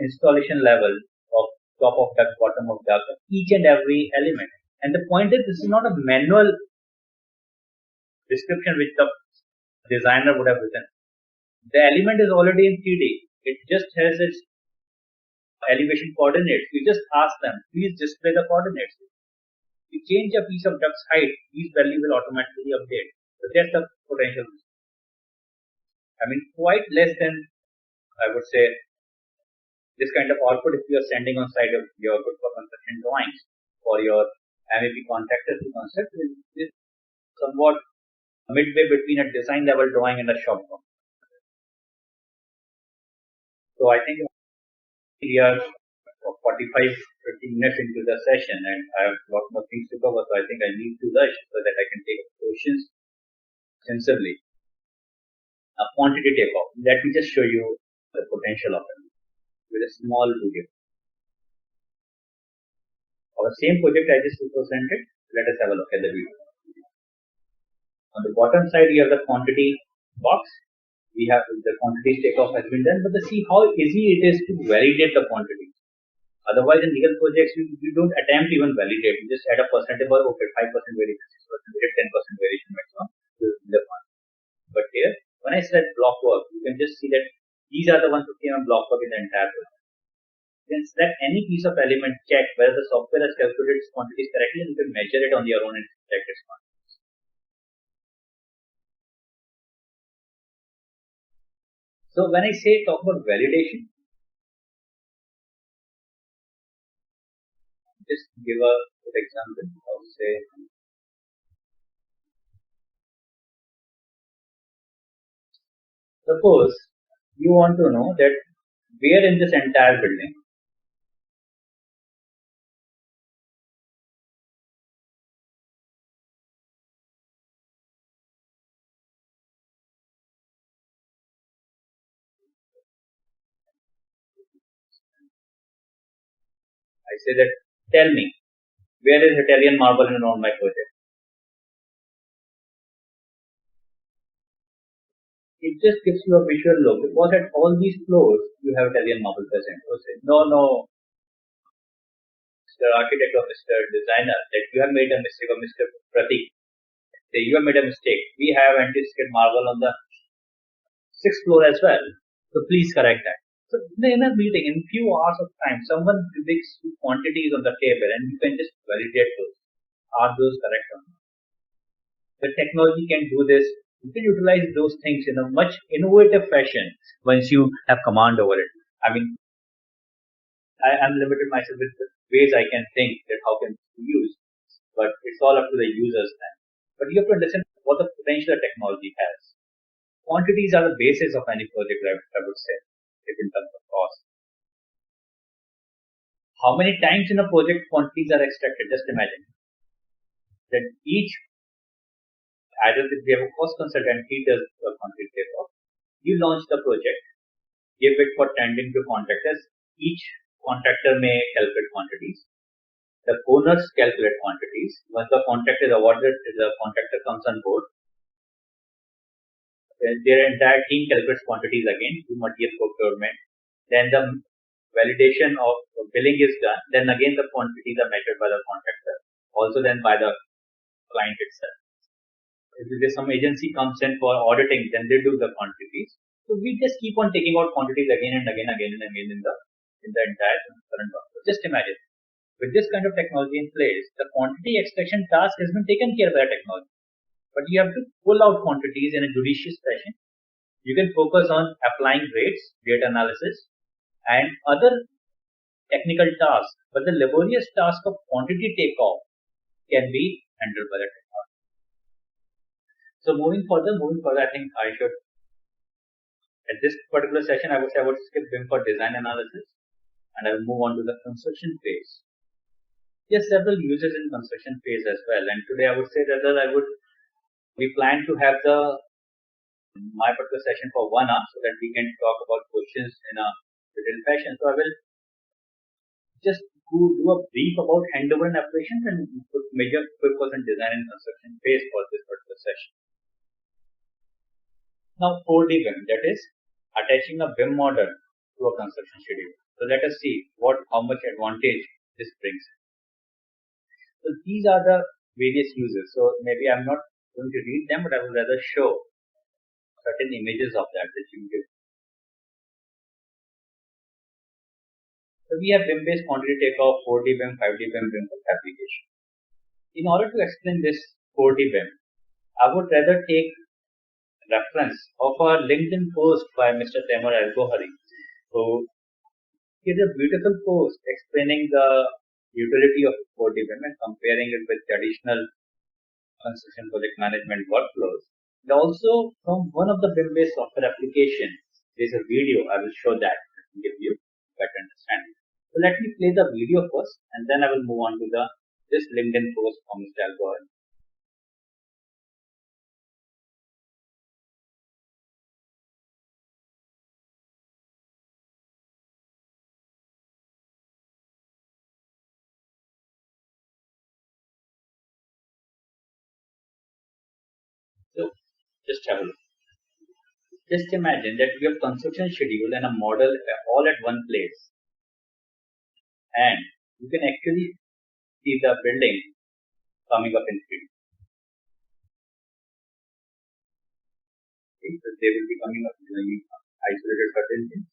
installation level of top of duct, bottom of duct, each and every element. And the point is, this is not a manual description which the designer would have written. The element is already in 3D. It just has its elevation coordinates. You just ask them, please display the coordinates. You change a piece of duct's height, these values will automatically update. So that's the potential. I mean, quite less than, I would say, this kind of output if you are sending on side of your good for construction drawings for your MEP contractors to construct is somewhat midway between a design level drawing and a shop drawing. So I think we are 45-50 minutes into the session, and I have a lot more things to cover, so I think I need to rush so that I can take questions sensibly. A quantity takeoff. Let me just show you the potential of it with a small video. Our same project I just presented. Let us have a look at the video. On the bottom side, you have the quantity box. We have the quantity takeoff has been done, but see how easy it is to validate the quantity. Otherwise, in legal projects, we don't attempt even validate. We just add a percentage, okay, 5% variation, 6%, 10% variation maximum. But here, when I select block work, you can just see that these are the 150 mm block work in the entire project. You can select any piece of element, check whether the software has calculated its quantities correctly, and you can measure it on your own and check its quantities. So when I say talk about validation, just give a good example of say suppose you want to know that where in this entire building I say that tell me where is Italian marble in on my project. It just gives you a visual look because at all these floors you have Italian marble present. So say, no, Mr. Architect or Mr. Designer, that you have made a mistake, or Mr. Pratik, say you have made a mistake. We have anti-skid marble on the 6th floor as well. So please correct that. So in a meeting, in few hours of time, someone predicts quantities on the table and you can just validate those. Are those correct or not? The technology can do this. You can utilize those things in a much innovative fashion once you have command over it. I mean, I am limited myself with the ways I can think that how can be used, but it's all up to the users then. But you have to understand what the potential technology has. Quantities are the basis of any project, I would say. effective in terms of cost. How many times in a project quantities are extracted? Just imagine that each, either if we have a cost consultant, he does the quantity takeoff. You launch the project, give it for tendering to contractors. Each contractor may calculate quantities. The owners calculate quantities. Once the contract is awarded, the contractor comes on board. Their entire team calculates quantities again to material procurement. Then the validation of billing is done. Then again the quantities are measured by the contractor, also then by the client itself. If there's some agency comes in for auditing, then they do the quantities. So we just keep on taking out quantities again and again in the entire current workflow. Just imagine, with this kind of technology in place, the quantity extraction task has been taken care of by the technology. But you have to pull out quantities in a judicious fashion. You can focus on applying rates, data analysis, and other technical tasks. But the laborious task of quantity takeoff can be handled by the technology. So moving further, I think I should, at this particular session, I would say I would skip BIM for design analysis, and I will move on to the construction phase. There are several uses in construction phase as well, and today I would say that we plan to have my particular session for 1 hour so that we can talk about questions in a detailed fashion. So I will just do a brief about handover and operations and put major focus on design and construction phase for this particular session. Now 4D BIM, that is attaching a BIM model to a construction schedule. So let us see how much advantage this brings. So these are the various uses. So maybe I'm not going to read them, but I would rather show certain images of that you give. So we have BIM-based quantity takeoff, 4D BIM, 5D BIM, BIM for fabrication. In order to explain this 4D BIM, I would rather take reference of a LinkedIn post by Mr. Taimur Algohari, who did a beautiful post explaining the utility of 4D BIM and comparing it with traditional construction project management workflows. And also from one of the BIM-based software applications, there's a video. I will show that to give you better understanding. So let me play the video first, and then I will move on to this LinkedIn post from Mr. Algorithm. So just have a look. Just imagine that you have construction schedule and a model all at one place, and you can actually see the building coming up in 3D. Okay, so they will be coming up in isolated certain things.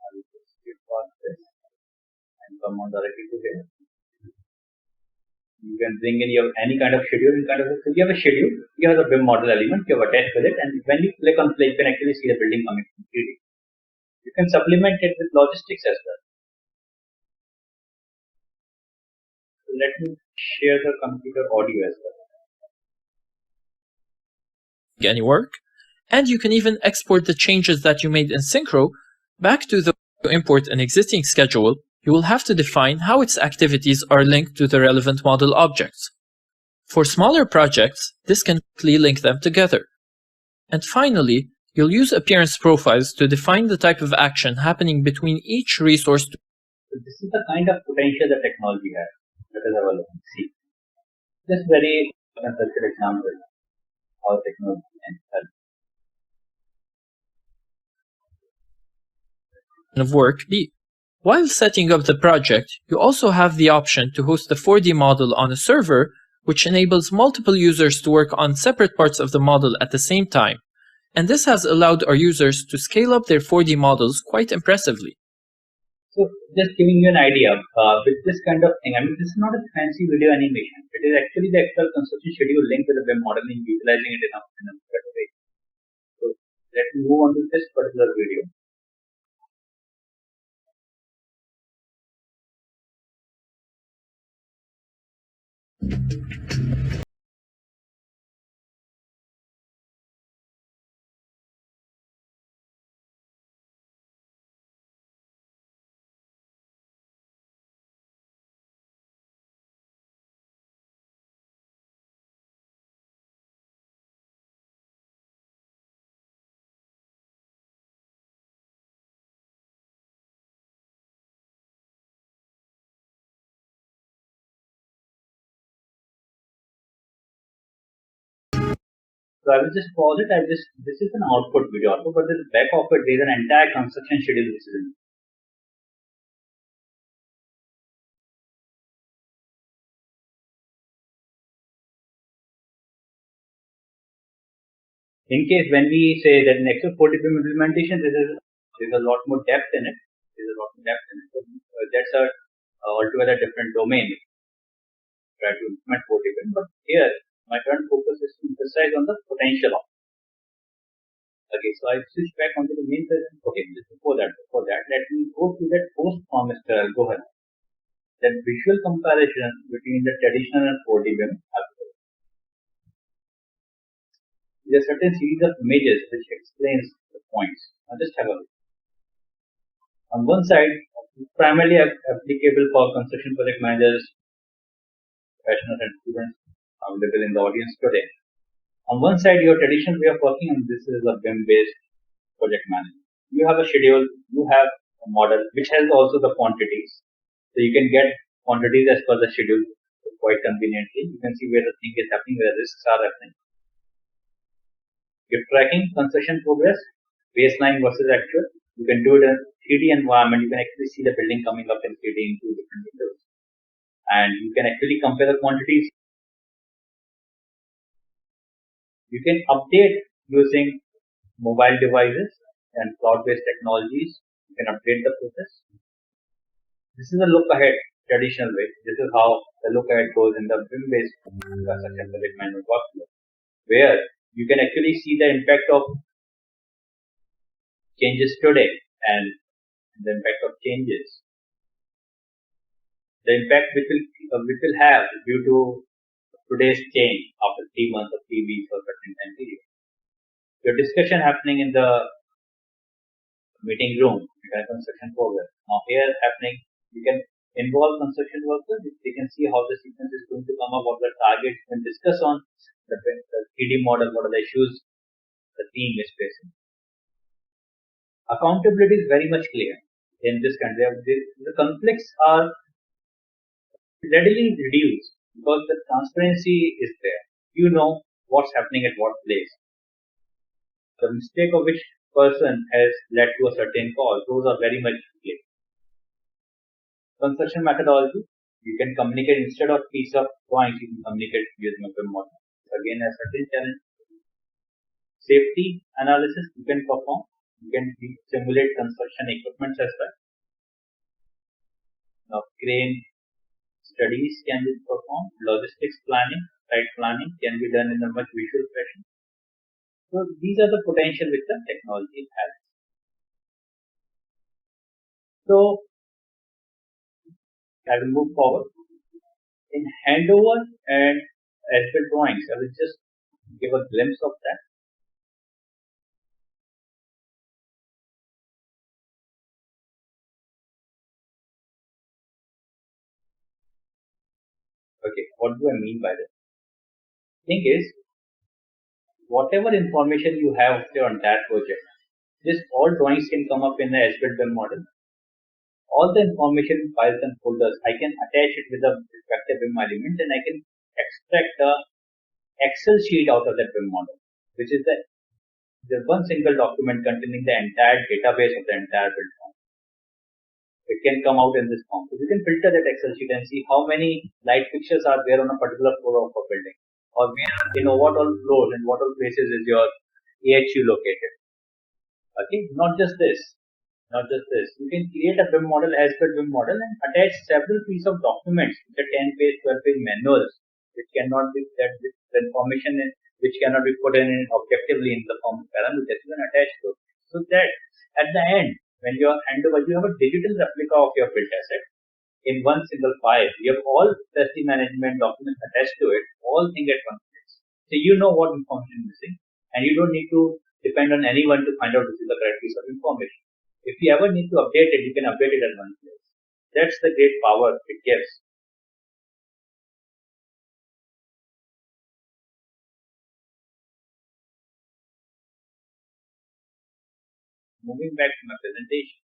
I will just skip past this and come on directly to here. You can bring in any kind of schedule. So you have a schedule, you have a BIM model element, you have attached with it, and when you click on play, you can actually see the building coming from 3D. You can supplement it with logistics as well. So let me share the computer audio as well. Any work, and you can even export the changes that you made in Synchro back to the import an existing schedule. You will have to define how its activities are linked to the relevant model objects. For smaller projects, this can quickly link them together. And finally, you'll use appearance profiles to define the type of action happening between each resource. So this is the kind of potential the technology has. Let us have a look and see. This very conceptual example how technology can help. Of work B. While setting up the project, you also have the option to host the 4D model on a server, which enables multiple users to work on separate parts of the model at the same time. And this has allowed our users to scale up their 4D models quite impressively. So just giving you an idea, with this kind of thing, I mean, this is not a fancy video animation. It is actually the actual construction schedule linked with the BIM modeling, utilizing it in a better way. So let me move on to this particular video. So I will just pause it. This is an output video output, but this back of it there is an entire construction schedule which is in. In case when we say that in Excel 40 BIM implementation, there's a lot more depth in it. There's a lot more depth in it. So, that's a altogether different domain. Try to implement 40 BIM, but here my current focus is to emphasize on the potential of. Okay, so I switch back onto the main present. Okay, just before that, let me go to that post-promised algorithm. That visual comparison between the traditional and 4D BIM algorithm. There are certain series of images which explains the points. Now just have a look. On one side, primarily applicable for construction project managers, professionals and students available in the audience today. On one side, your traditional way of working, and this is a BIM-based project management. You have a schedule, you have a model, which has also the quantities. So you can get quantities as per the schedule quite conveniently. You can see where the thing is happening, where the risks are happening. You're tracking construction progress, baseline versus actual. You can do it in a 3D environment. You can actually see the building coming up in 3D in two different windows. And you can actually compare the quantities. You can update using mobile devices and cloud-based technologies. You can update the process. This is a look ahead traditional way. This is how the look ahead goes in the BIM-based construction project management workflow, where you can actually see the impact of changes today and the impact of changes. The impact which will have due to today's change after 3 months or 3 weeks or certain time period. Your discussion happening in the meeting room, construction progress. Now here happening, you can involve construction workers. They can see how the sequence is going to come up, what the target, and discuss on the 3D model, what are the issues the team is facing. Accountability is very much clear in this country. The conflicts are readily reduced because the transparency is there. You know what's happening at what place. The mistake of which person has led to a certain cause, those are very much clear. Construction methodology, you can communicate instead of piece of drawings, you can communicate using a BIM model. Again, a certain challenge. Safety analysis you can perform. You can simulate construction equipment as well. Now, crane studies can be performed. Logistics planning, site planning can be done in a much visual fashion. So these are the potential which the technology has. So I will move forward. In handover and as-built drawings, I will just give a glimpse of that. Okay, what do I mean by this? Thing is, whatever information you have of your entire project, this all drawings can come up in the as-built BIM model. All the information files and folders, I can attach it with the respective BIM element and I can extract the Excel sheet out of that BIM model, which is the one single document containing the entire database of the entire build form. It can come out in this form. So you can filter that Excel sheet and see how many light fixtures are there on a particular floor of a building, or where, what all floors and what all places is your AHU located. Okay, not just this. You can create a BIM model as per BIM model and attach several pieces of documents, which are 10-page, 12-page manuals, which cannot be the information which cannot be put in objectively in the form of parameters. You can attach those. So that at the end, when you are handover, you have a digital replica of your built asset in one single file. You have all facility management documents attached to it, all things at one place. So you know what information is missing, and you don't need to depend on anyone to find out this is the correct piece of information. If you ever need to update it, you can update it at one place. That's the great power it gives. Moving back to my presentation.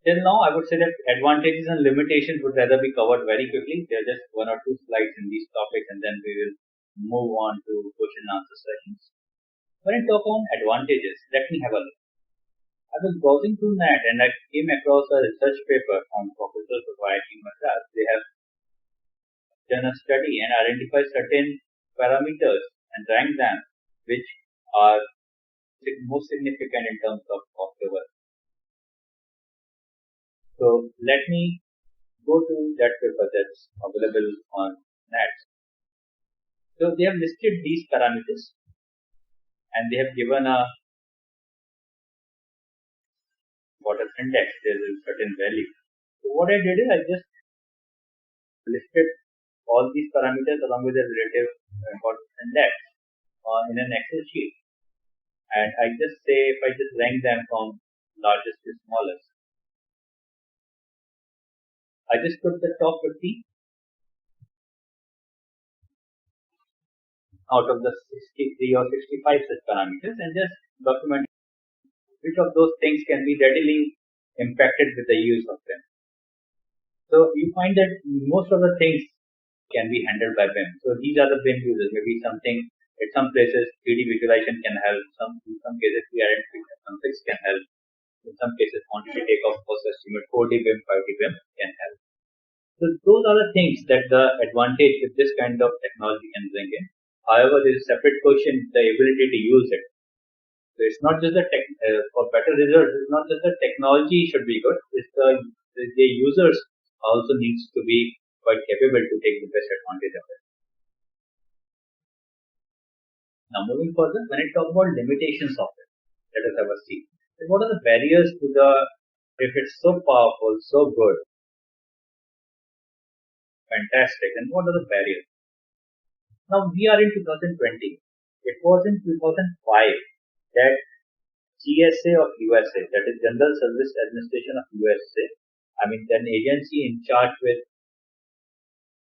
Till now, I would say that advantages and limitations would rather be covered very quickly. There are just one or two slides in these topics, and then we will move on to question and answer sessions. When I talk on advantages, let me have a look. I was browsing through NAT and I came across a research paper from professors of IIT Madras. They have done a study and identified certain parameters and ranked them, which are most significant in terms of cost over. So let me go to that paper that's available on NAT. So they have listed these parameters and they have given a water index. There is a certain value. So what I did is I just listed all these parameters along with the relative water index in an Excel sheet. And I just say if I just rank them from largest to smallest, I just put the top 50 out of the 63 or 65 such parameters and just document which of those things can be readily impacted with the use of them. So you find that most of the things can be handled by BIM. So these are the BIM users. Maybe something at some places 3D visualization can help. In some cases 3D identification concepts can help. In some cases quantity takeoff, cost estimate, 4D BIM, 5D BIM can help. So those are the things that the advantage with this kind of technology can bring in. However, there is a separate question, the ability to use it. So it's not just the for better results, it's not just the technology should be good, it's the users also needs to be quite capable to take the best advantage of it. Now moving further, when I talk about limitations of it, let us have a see. So what are the barriers to if it's so powerful, so good, fantastic, and what are the barriers? Now we are in 2020. It was in 2005 that GSA of USA, that is General Service Administration of USA, I mean an agency in charge with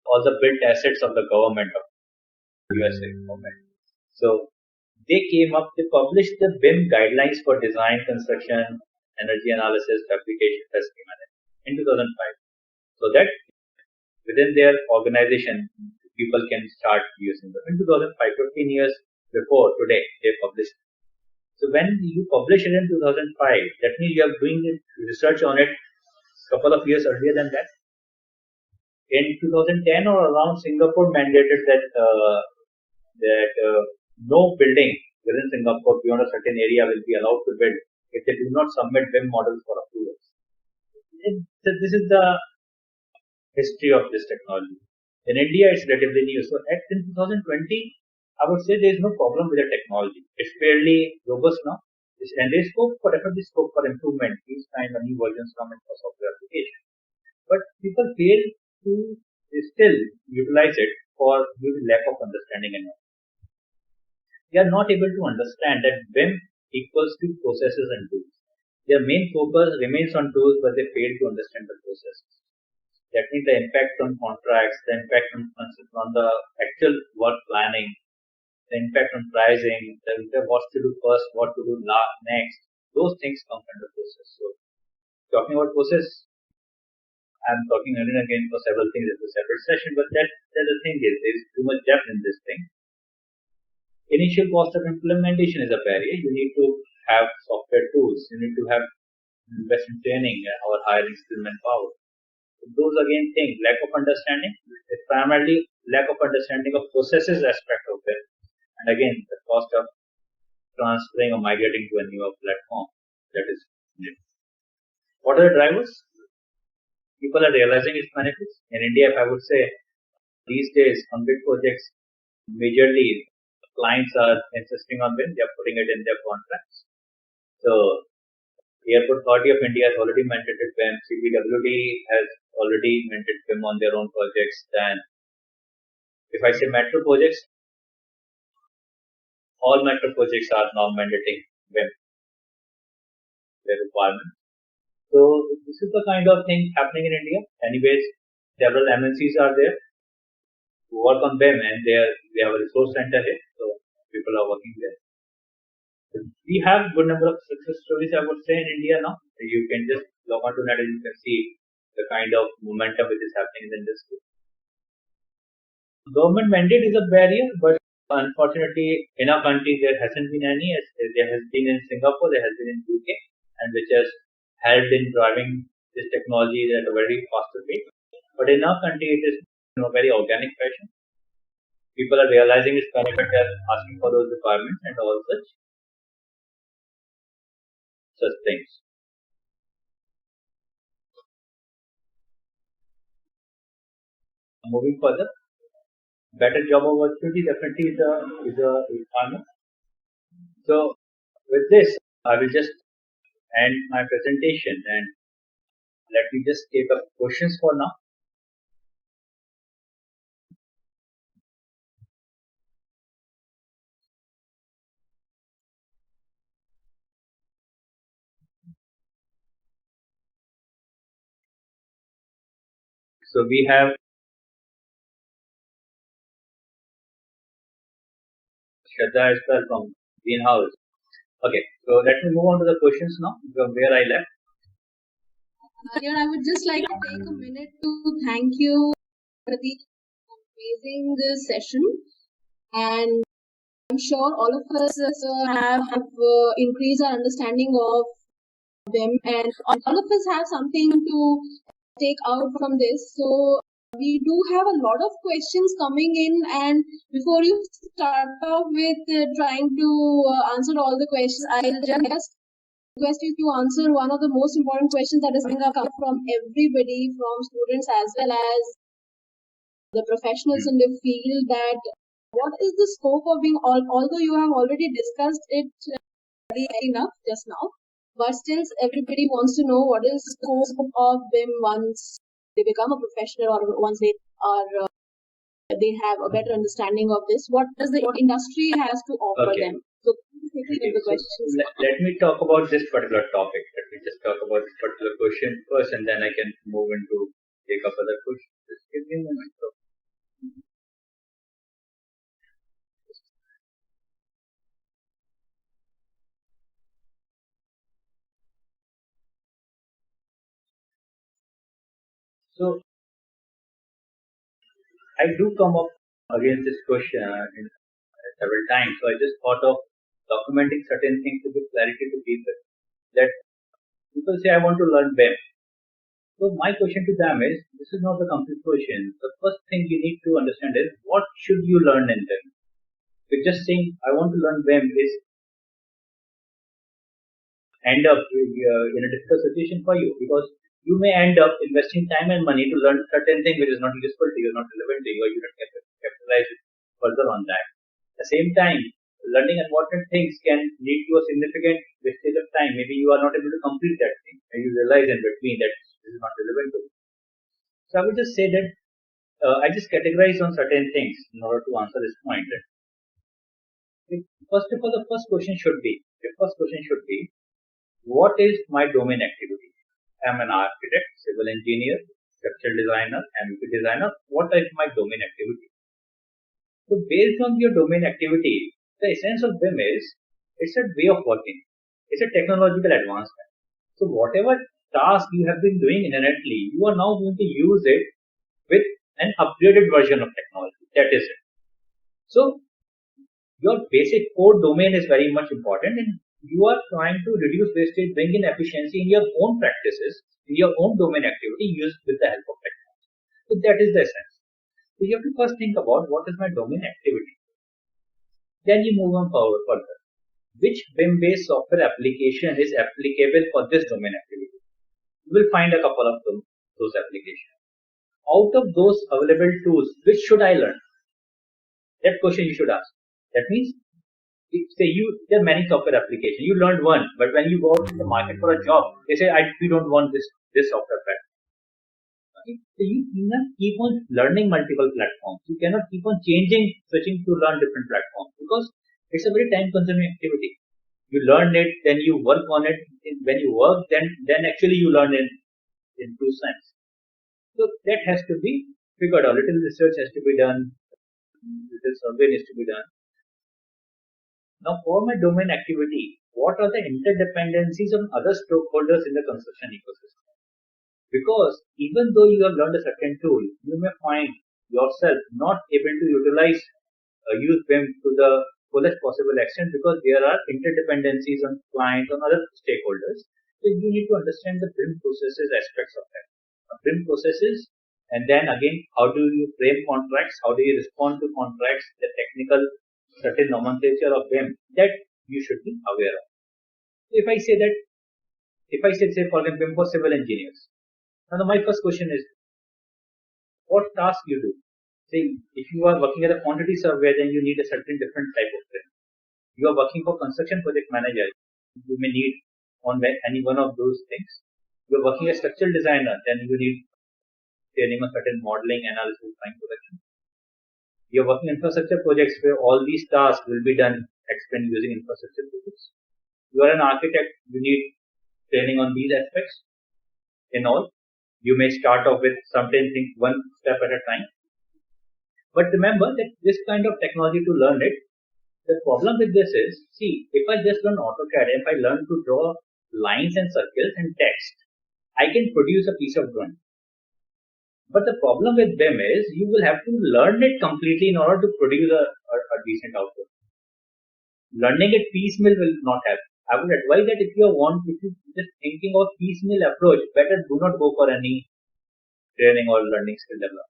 all the built assets of the government of USA government. So they published the BIM guidelines for design, construction, energy analysis, fabrication, testing management in 2005. So that within their organization, people can start using them. In 2005, 15 years before today, they published. So when you publish it in 2005, that means you are doing research on it a couple of years earlier than that. In 2010 or around, Singapore mandated that no building within Singapore beyond a certain area will be allowed to build if they do not submit BIM models for approval. So this is the history of this technology. In India, it's relatively new. So in 2020, I would say there is no problem with the technology. It's fairly robust now. And there's definitely scope for improvement each time a new versions come in for software application. But people fail to still utilize it due to lack of understanding and knowledge. They are not able to understand that BIM equals to processes and tools. Their main focus remains on tools, but they fail to understand the processes. That means the impact on contracts, the impact on the actual work planning, the impact on pricing, what to do first, what to do next. Those things come under process. So, talking about process, I'm talking again and again for several things. It's a separate session, but that's the thing is, there's too much depth in this thing. Initial cost of implementation is a barrier. You need to have software tools. You need to have invest in training or hiring skilled manpower. Those again things, lack of understanding. It's primarily lack of understanding of processes aspect of it. And again, the cost of transferring or migrating to a newer platform. That is it. What are the drivers? People are realizing its benefits. In India, if I would say, these days on big projects, majorly clients are insisting on BIM. They are putting it in their contracts. So Airport Authority of India has already mandated BIM. CPWD has already mandated BIM on their own projects. Then, if I say metro projects, all metro projects are now mandating BIM, their requirement. So this is the kind of thing happening in India. Anyways, several MNCs are there who work on BIM, and they have a resource center here. So people are working there. We have good number of success stories, I would say, in India now. You can just log on to net, and you can see the kind of momentum which is happening in the industry. Government mandate is a barrier, but unfortunately, in our country there hasn't been any. There has been in Singapore, there has been in UK, and which has helped in driving this technology at a very faster pace. But in our country, it is very organic fashion. People are realizing its benefit and asking for those requirements and all such things. Moving further, better job opportunity definitely is a requirement. So with this, I will just end my presentation and let me just take up questions for now. So we have Shraddha as well from Greenhouse. Okay, so let me move on to the questions now from where I left. Here, I would just like to take a minute to thank you for the amazing session, and I'm sure all of us have increased our understanding of them, and all of us have something to take out from this. So we do have a lot of questions coming in, and before you start off with trying to answer all the questions, I'll just request you to answer one of the most important questions that is coming up from everybody, from students as well as the professionals in the field, that what is the scope of being, although you have already discussed it enough just now, but still everybody wants to know what is the scope of BIM once they become a professional or once they are they have a better understanding of this. What does the industry has to offer them? So the questions. Let me talk about this particular topic. Let me just talk about this particular question first, and then I can move into take up other questions. Just give me a moment. So I do come up against this question several times. So I just thought of documenting certain things to give clarity to people. That people say, I want to learn BIM. So my question to them is, this is not the complete question. The first thing you need to understand is, what should you learn in BIM? If just saying, I want to learn BIM is end up in a difficult situation for you, because you may end up investing time and money to learn certain thing which is not useful to you, not relevant to you, or you don't capitalize further on that. At the same time, learning important things can lead to a significant wastage of time. Maybe you are not able to complete that thing, and you realize in between that this is not relevant to you. So I would just say that I just categorize on certain things in order to answer this point. First of all, the first question should be, what is my domain activity? I'm an architect, civil engineer, structural designer, MEP designer. What is my domain activity? So based on your domain activity, the essence of BIM is, it's a way of working. It's a technological advancement. So whatever task you have been doing inherently, you are now going to use it with an upgraded version of technology. That is it. So your basic core domain is very much important, and you are trying to reduce wastage, bring in efficiency in your own practices, in your own domain activity used with the help of technology. So that is the essence. So you have to first think about, what is my domain activity? Then you move on forward further. Which BIM-based software application is applicable for this domain activity? You will find a couple of those applications. Out of those available tools, which should I learn? That question you should ask. That means, say there are many software applications. You learned one, but when you go out to the market for a job, they say, we don't want this software platform. Okay? So you cannot keep on learning multiple platforms. You cannot keep on switching to learn different platforms, because it's a very time-consuming activity. You learn it, then you work on it. When you work, then actually you learn in true sense. So that has to be figured out. Little research has to be done. Little survey needs to be done. Now, for my domain activity, what are the interdependencies on other stakeholders in the construction ecosystem? Because even though you have learned a certain tool, you may find yourself not able to use BIM to the fullest possible extent because there are interdependencies on clients, on other stakeholders. So you need to understand the BIM processes aspects of that. BIM processes, and then again, how do you frame contracts? How do you respond to contracts? The technical certain nomenclature of BIM that you should be aware of. If I say, say for example, BIM for civil engineers. Now my first question is, what task you do? Say, if you are working as a quantity surveyor, then you need a certain different type of BIM. You are working for construction project manager, you may need on any one of those things. You are working as structural designer, then you need training on certain modeling, analysis, design, production. You are working infrastructure projects where all these tasks will be done explained using infrastructure projects. You are an architect, you need training on these aspects. In all, you may start off with something one step at a time. But remember that this kind of technology to learn it, the problem with this is, see, if I just learn AutoCAD, if I learn to draw lines and circles and text, I can produce a piece of drawing. But the problem with BIM is you will have to learn it completely in order to produce a decent output. Learning it piecemeal will not help. I would advise that if you're just thinking of piecemeal approach, better do not go for any training or learning skill development.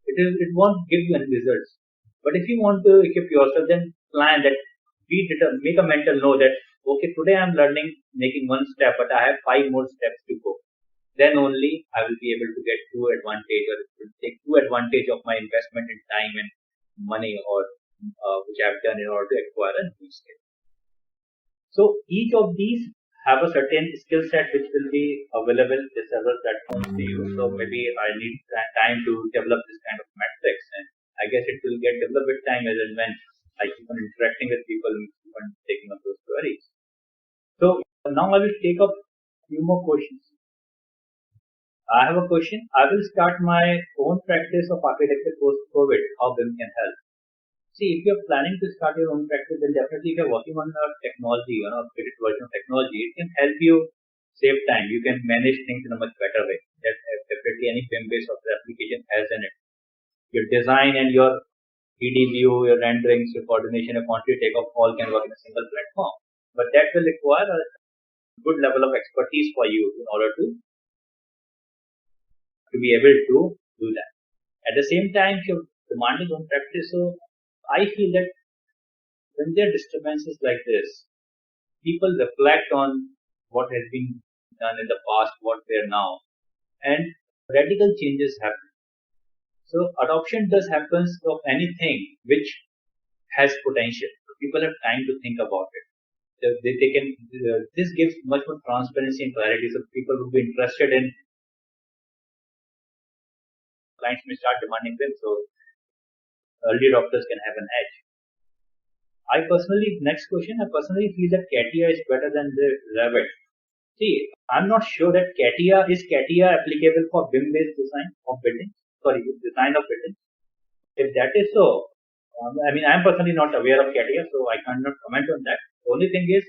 It won't give you any results. But if you want to equip yourself, then plan that, make a mental note that, okay, today I'm learning, making one step, but I have 5 more steps to go. Then only I will be able to get true advantage, or it will take true advantage of my investment in time and money, or which I have done in order to acquire a new skill. So each of these have a certain skill set which will be available in several platforms to you. So maybe I need time to develop this kind of metrics, and I guess it will get developed with time as and when I keep on interacting with people and keep on taking up those queries. So now I will take up a few more questions. I have a question. I will start my own practice of architecture post-COVID, how BIM can help. See, if you're planning to start your own practice, then definitely if you're working on a technology, a upgraded version of technology, it can help you save time. You can manage things in a much better way. That definitely any BIM-based software application has in it. Your design and your 3D view, your renderings, your coordination, your quantity takeoff all can work in a single platform. But that will require a good level of expertise for you in order to be able to do that. At the same time, if you're demanding on practice, so I feel that when there are disturbances like this, people reflect on what has been done in the past, what they are now, and radical changes happen. So adoption does happen of anything which has potential. People have time to think about it. They can. This gives much more transparency and clarity. So people will be interested in. Clients may start demanding them, so early adopters can have an edge. Next question, I personally feel that CATIA is better than the Revit. See, I'm not sure that CATIA applicable for BIM-based design of buildings? Sorry, design of buildings. If that is so, I'm personally not aware of CATIA, so I cannot comment on that. The only thing is,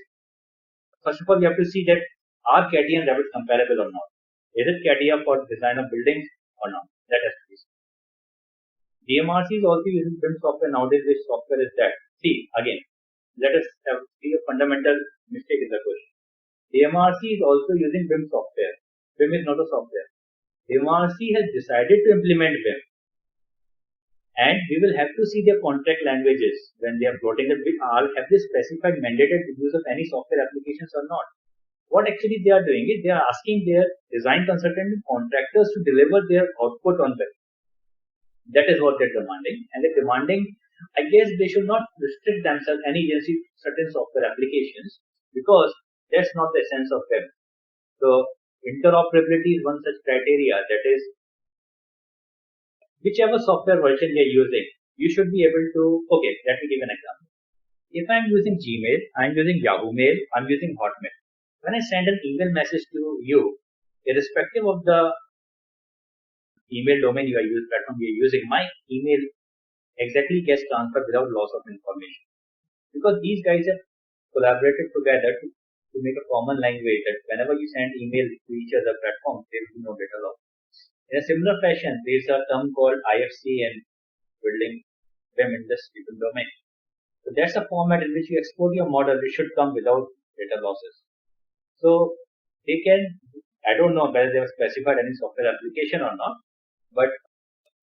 first of all, you have to see that are CATIA and Revit comparable or not? Is it CATIA for design of buildings or not? That has to be seen. DMRC is also using BIM software nowadays. Which software is that? See, again, let us see a fundamental mistake in the question. DMRC is also using BIM software. BIM is not a software. DMRC has decided to implement BIM. And we will have to see their contract languages when they are floating the BIM. Have they specified mandated use of any software applications or not? What actually they are doing is they are asking their design consultant and contractors to deliver their output on BIM. That is what they're demanding. And they're demanding, I guess they should not restrict themselves, any agency, certain software applications, because that's not the essence of BIM. So interoperability is one such criteria, that is, whichever software version you're using, you should be able to, okay, let me give an example. If I'm using Gmail, I'm using Yahoo Mail, I'm using Hotmail. When I send an email message to you, irrespective of the email domain you are using, platform you are using, my email exactly gets transferred without loss of information. because these guys have collaborated together to make a common language that whenever you send email to each other platforms, there will be no data loss. In a similar fashion, there is a term called IFC and building BIM industry domain. So that's a format in which you export your model, which should come without data losses. So they can, I don't know whether they have specified any software application or not, but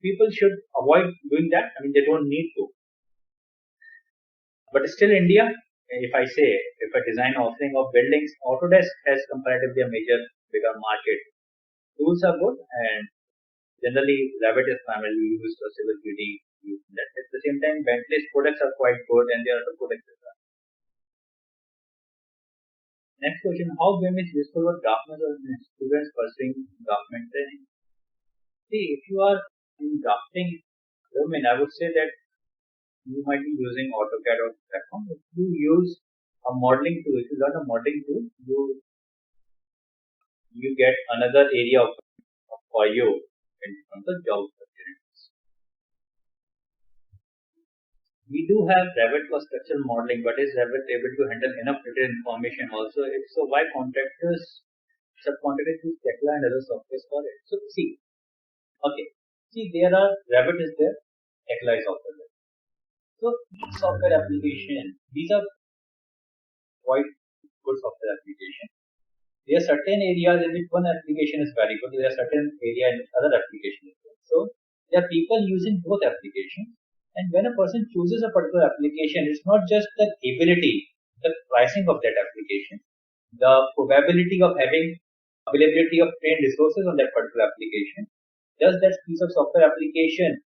people should avoid doing that. I mean, they don't need to. But still India, if I say, if a design offering of buildings, Autodesk has comparatively a major, bigger market. Tools are good, and generally Revit is primarily used for civil 3D. At the same time, Bentley's products are quite good, and there are other products as well. Next question, how BIM is useful for draftsmen or students pursuing draftsman training? See, if you are in drafting domain, I would say that you might be using AutoCAD or platform. If you use a modeling tool, if you learn a modeling tool, you get another area for you in terms of job opportunities. We do have Revit for structural modeling, but is Revit able to handle enough detailed information also? If so, why contractors, subcontractors use Tekla and other softwares for it? So there are, Revit is there, Tekla is also there. So each software application, these are quite good software application. There are certain areas in which one application is very good, there are certain areas in which other application is good. So there are people using both applications. And when a person chooses a particular application, it's not just the ability, the pricing of that application, the probability of having availability of trained resources on that particular application. Does that piece of software application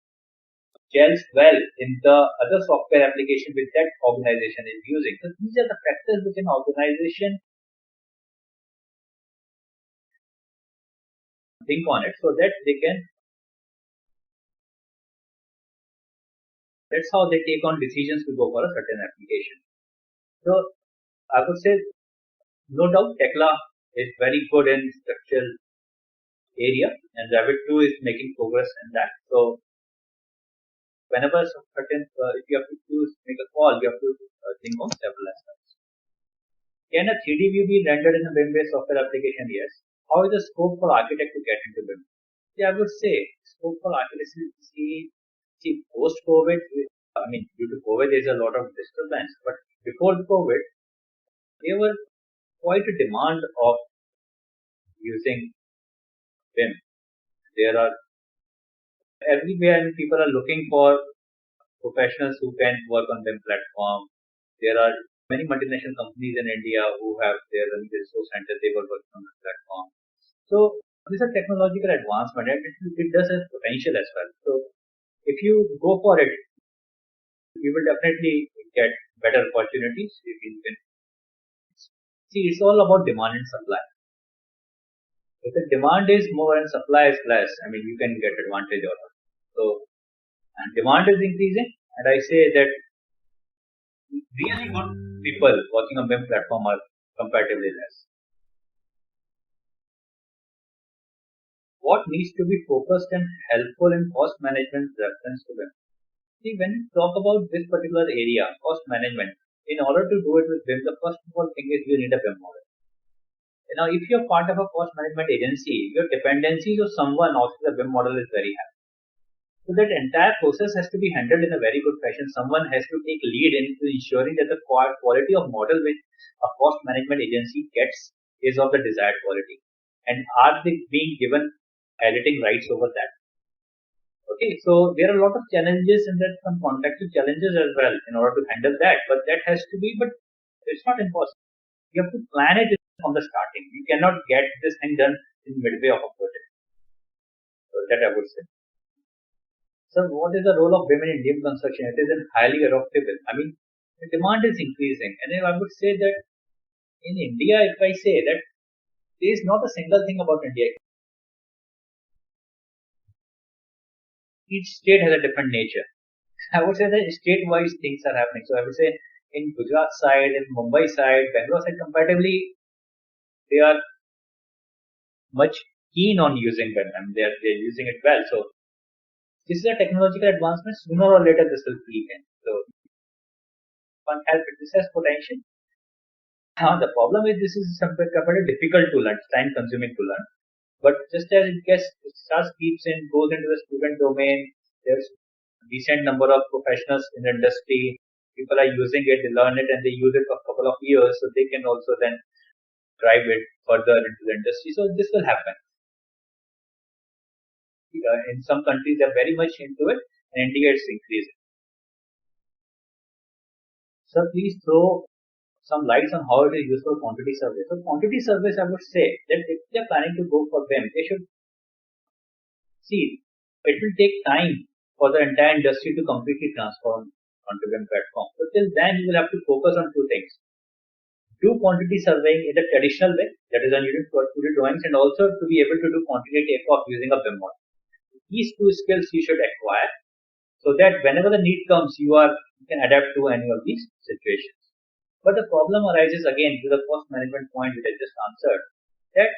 gels well in the other software application which that organization is using? So these are the factors which an organization think on it so that they can. That's how they take on decisions to go for a certain application. So I would say, no doubt, Tekla is very good in structural area, and Revit 2 is making progress in that. So whenever if you have to make a call, you have to think on several aspects. Can a 3D view be rendered in a BIM-based software application? Yes. How is the scope for architect to get into BIM? Yeah, I would say scope for architects. See, post-COVID, I mean, due to COVID, there's a lot of disturbance. But before COVID, there were quite a demand of using BIM. There are everywhere, and people are looking for professionals who can work on BIM platform. There are many multinational companies in India who have their resource centers. They were working on the platform. So this is a technological advancement, and it does have potential as well. So if you go for it, you will definitely get better opportunities. If you can see, it's all about demand and supply. If the demand is more and supply is less, I mean, you can get advantage out of it. So, and demand is increasing, and I say that really good people working on BIM platform are comparatively less. What needs to be focused and helpful in cost management reference to BIM? See, when you talk about this particular area, cost management, in order to do it with BIM, the first of all thing is you need a BIM model. Now, if you're part of a cost management agency, your dependencies of someone outside the BIM model is very high. So that entire process has to be handled in a very good fashion. Someone has to take lead in ensuring that the quality of model which a cost management agency gets is of the desired quality. And are they being given editing rights over that? Okay, so there are a lot of challenges and there are some contractual challenges as well in order to handle that. But that has to be, but it's not impossible. You have to plan it from the starting. You cannot get this thing done in midway of a project. So that I would say. So what is the role of BIM in Indian construction? It is highly adaptable. I mean, the demand is increasing, and I would say that in India, if I say that there is not a single thing about India. Each state has a different nature. I would say that state-wise things are happening. So I would say in Gujarat side, in Mumbai side, Bangalore side, comparatively, they are much keen on using BIM, and they're using it well. So this is a technological advancement. Sooner or later, this will creep in. So can't help it. This has potential. The problem is this is somewhat difficult to learn, time consuming to learn. But just as it starts keeps in, goes into the student domain, there's a decent number of professionals in the industry. People are using it, they learn it and they use it for a couple of years, so they can also then drive it further into the industry. So this will happen. In some countries, they're very much into it, and India is increasing. So please throw some lights on how it is used for quantity survey. So quantity surveys, I would say that if they're planning to go for them, they should see it will take time for the entire industry to completely transform onto BIM platform. So till then, you will have to focus on two things. Do quantity surveying in the traditional way, that is on unit 2D drawings, and also to be able to do quantity takeoff using a BIM model. These two skills you should acquire so that whenever the need comes, you can adapt to any of these situations. But the problem arises again to the cost management point which I just answered, that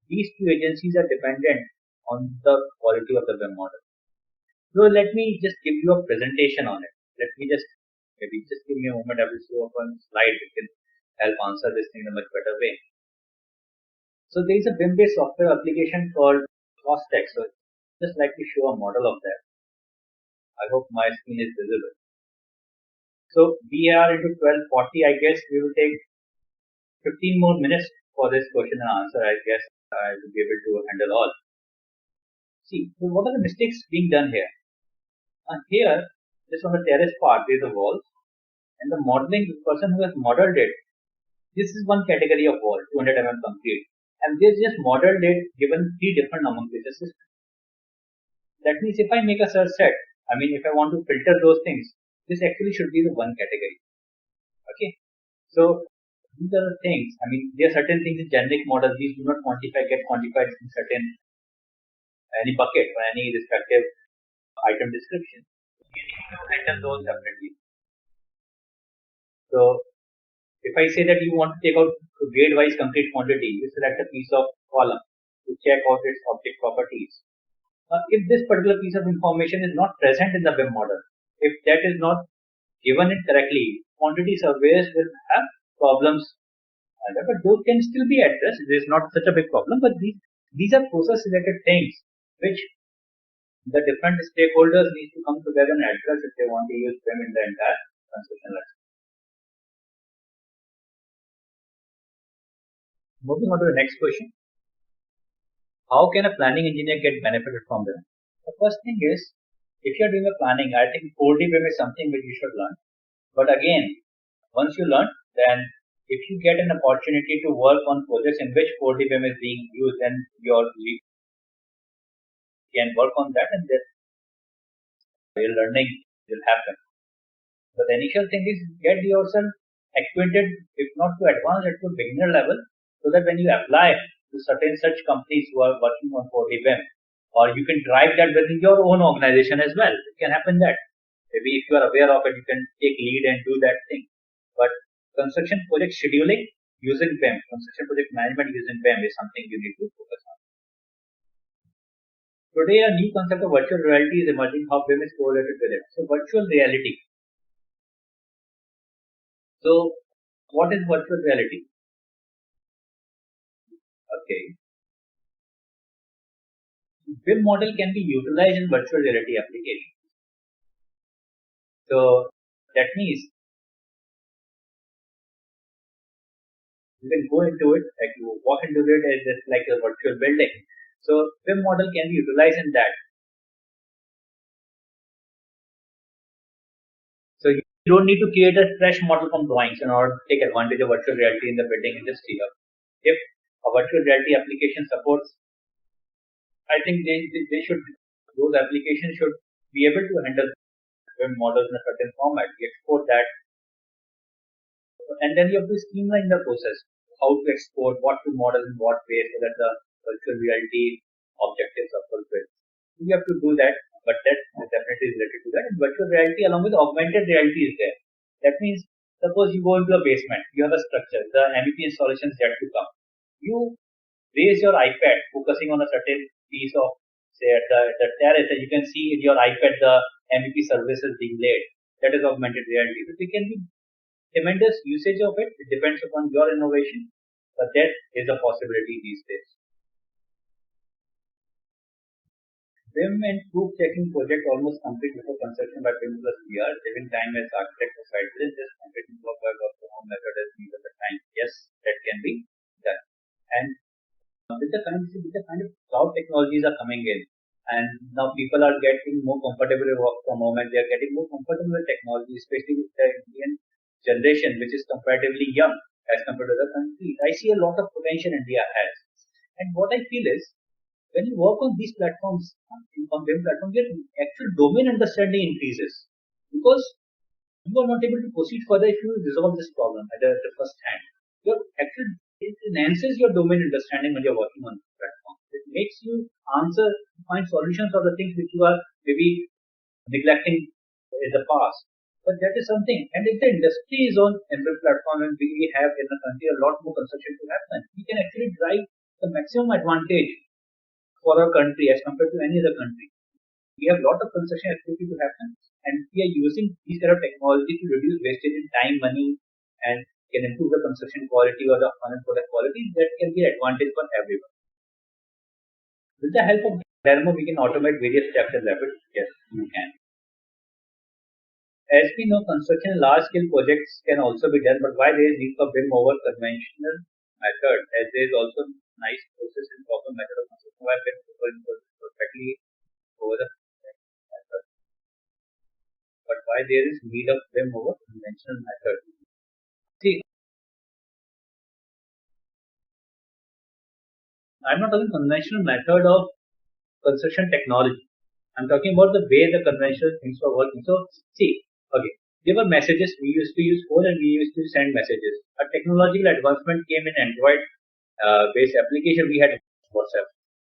these two agencies are dependent on the quality of the BIM model. So let me just give you a presentation on it. Let me just give me a moment. I will show up one slide which can help answer this thing in a much better way. So there is a BIM-based software application called CostTech. So just like to show a model of that. I hope my screen is visible. So we are into 12:40. I guess we will take 15 more minutes for this question and answer. I guess I will be able to handle all. See, so what are the mistakes being done here? Here, just on the terrace part, there is a wall, and the modeling, the person who has modeled it, this is one category of wall, 200 mm concrete, and they just modeled it given 3 different nomenclature systems. That means if I make a search set, I mean if I want to filter those things, this actually should be the one category. Okay, so these are the things. I mean, there are certain things in generic model. These do not get quantified in certain any bucket or any respective item description. You need to handle those separately. So if I say that you want to take out grade-wise concrete quantity, you select a piece of column to check out its object properties. If this particular piece of information is not present in the BIM model, if that is not given it correctly, quantity surveyors will have problems. But those can still be addressed. It is not such a big problem, but these are process-related things which the different stakeholders need to come together and address if they want to use BIM in the entire construction life. Moving on to the next question. How can a planning engineer get benefited from BIM? The first thing is, if you are doing a planning, I think 4D BIM is something which you should learn. But again, once you learn, then if you get an opportunity to work on projects in which 4D BIM is being used, then you can work on that, and then your learning will happen. But the initial thing is get yourself acquainted, if not to advanced, at to beginner level, so that when you apply to certain such companies who are working on 4D BIM, or you can drive that within your own organization as well. It can happen that maybe if you are aware of it, you can take lead and do that thing. But construction project scheduling using BIM, construction project management using BIM is something you need to focus on. Today, a new concept of virtual reality is emerging. How BIM is correlated with it. So, virtual reality. So, what is virtual reality? Okay. BIM model can be utilized in virtual reality application. So that means you can go into it, like you walk into it as just like a virtual building. So BIM model can be utilized in that. So you don't need to create a fresh model from drawings in order to take advantage of virtual reality in the building industry. If a virtual reality application supports, I think those applications should be able to handle BIM models in a certain format. We export that, and then you have to streamline the process. How to export, what to model in what way, so that the virtual reality objectives are fulfilled. You have to do that, but that is definitely related to that. And virtual reality along with augmented reality is there. That means, suppose you go into a basement, you have a structure, the MEP installation is yet to come. You raise your iPad focusing on a certain piece of, say, at the terrace, and you can see in your iPad the MEP services being laid. That is augmented reality. So they can be tremendous usage of it. It depends upon your innovation, but that is a possibility these days. BIM and proof checking project almost complete before construction by BIM plus VR, saving time as architect or site visit, just completing work by work from home method as needed at the time. Yes, that can be done. And with the kind of cloud technologies are coming in, and now people are getting more comfortable with work from home, and they are getting more comfortable with technology, especially with the Indian generation, which is comparatively young as compared to other countries. I see a lot of potential India has. And what I feel is, when you work on these platforms, on BIM platforms, your actual domain understanding increases, because you are not able to proceed further if you resolve this problem at the first hand. It enhances your domain understanding when you're working on this platform. It makes you find solutions of the things which you are maybe neglecting in the past. But that is something. And if the industry is on MBIM platform, and we have in the country a lot more construction to happen, we can actually drive the maximum advantage for our country as compared to any other country. We have a lot of construction activity to happen, and we are using these kind of technology to reduce wastage in time, money, and can improve the construction quality or the final product quality. That can be an advantage for everyone. With the help of Dermo, we can automate various steps and rapid. Yes, you can. As we know, construction large-scale projects can also be done, but why there is need for BIM over conventional method, as there is also nice process and proper method of construction, why BIM perfectly over the method. But why there is need of BIM over conventional method? See, I'm not talking conventional method of construction technology. I'm talking about the way the conventional things were working. So, see, okay, there were messages. We used to use phone and we used to send messages. A technological advancement came in Android based application. We had WhatsApp.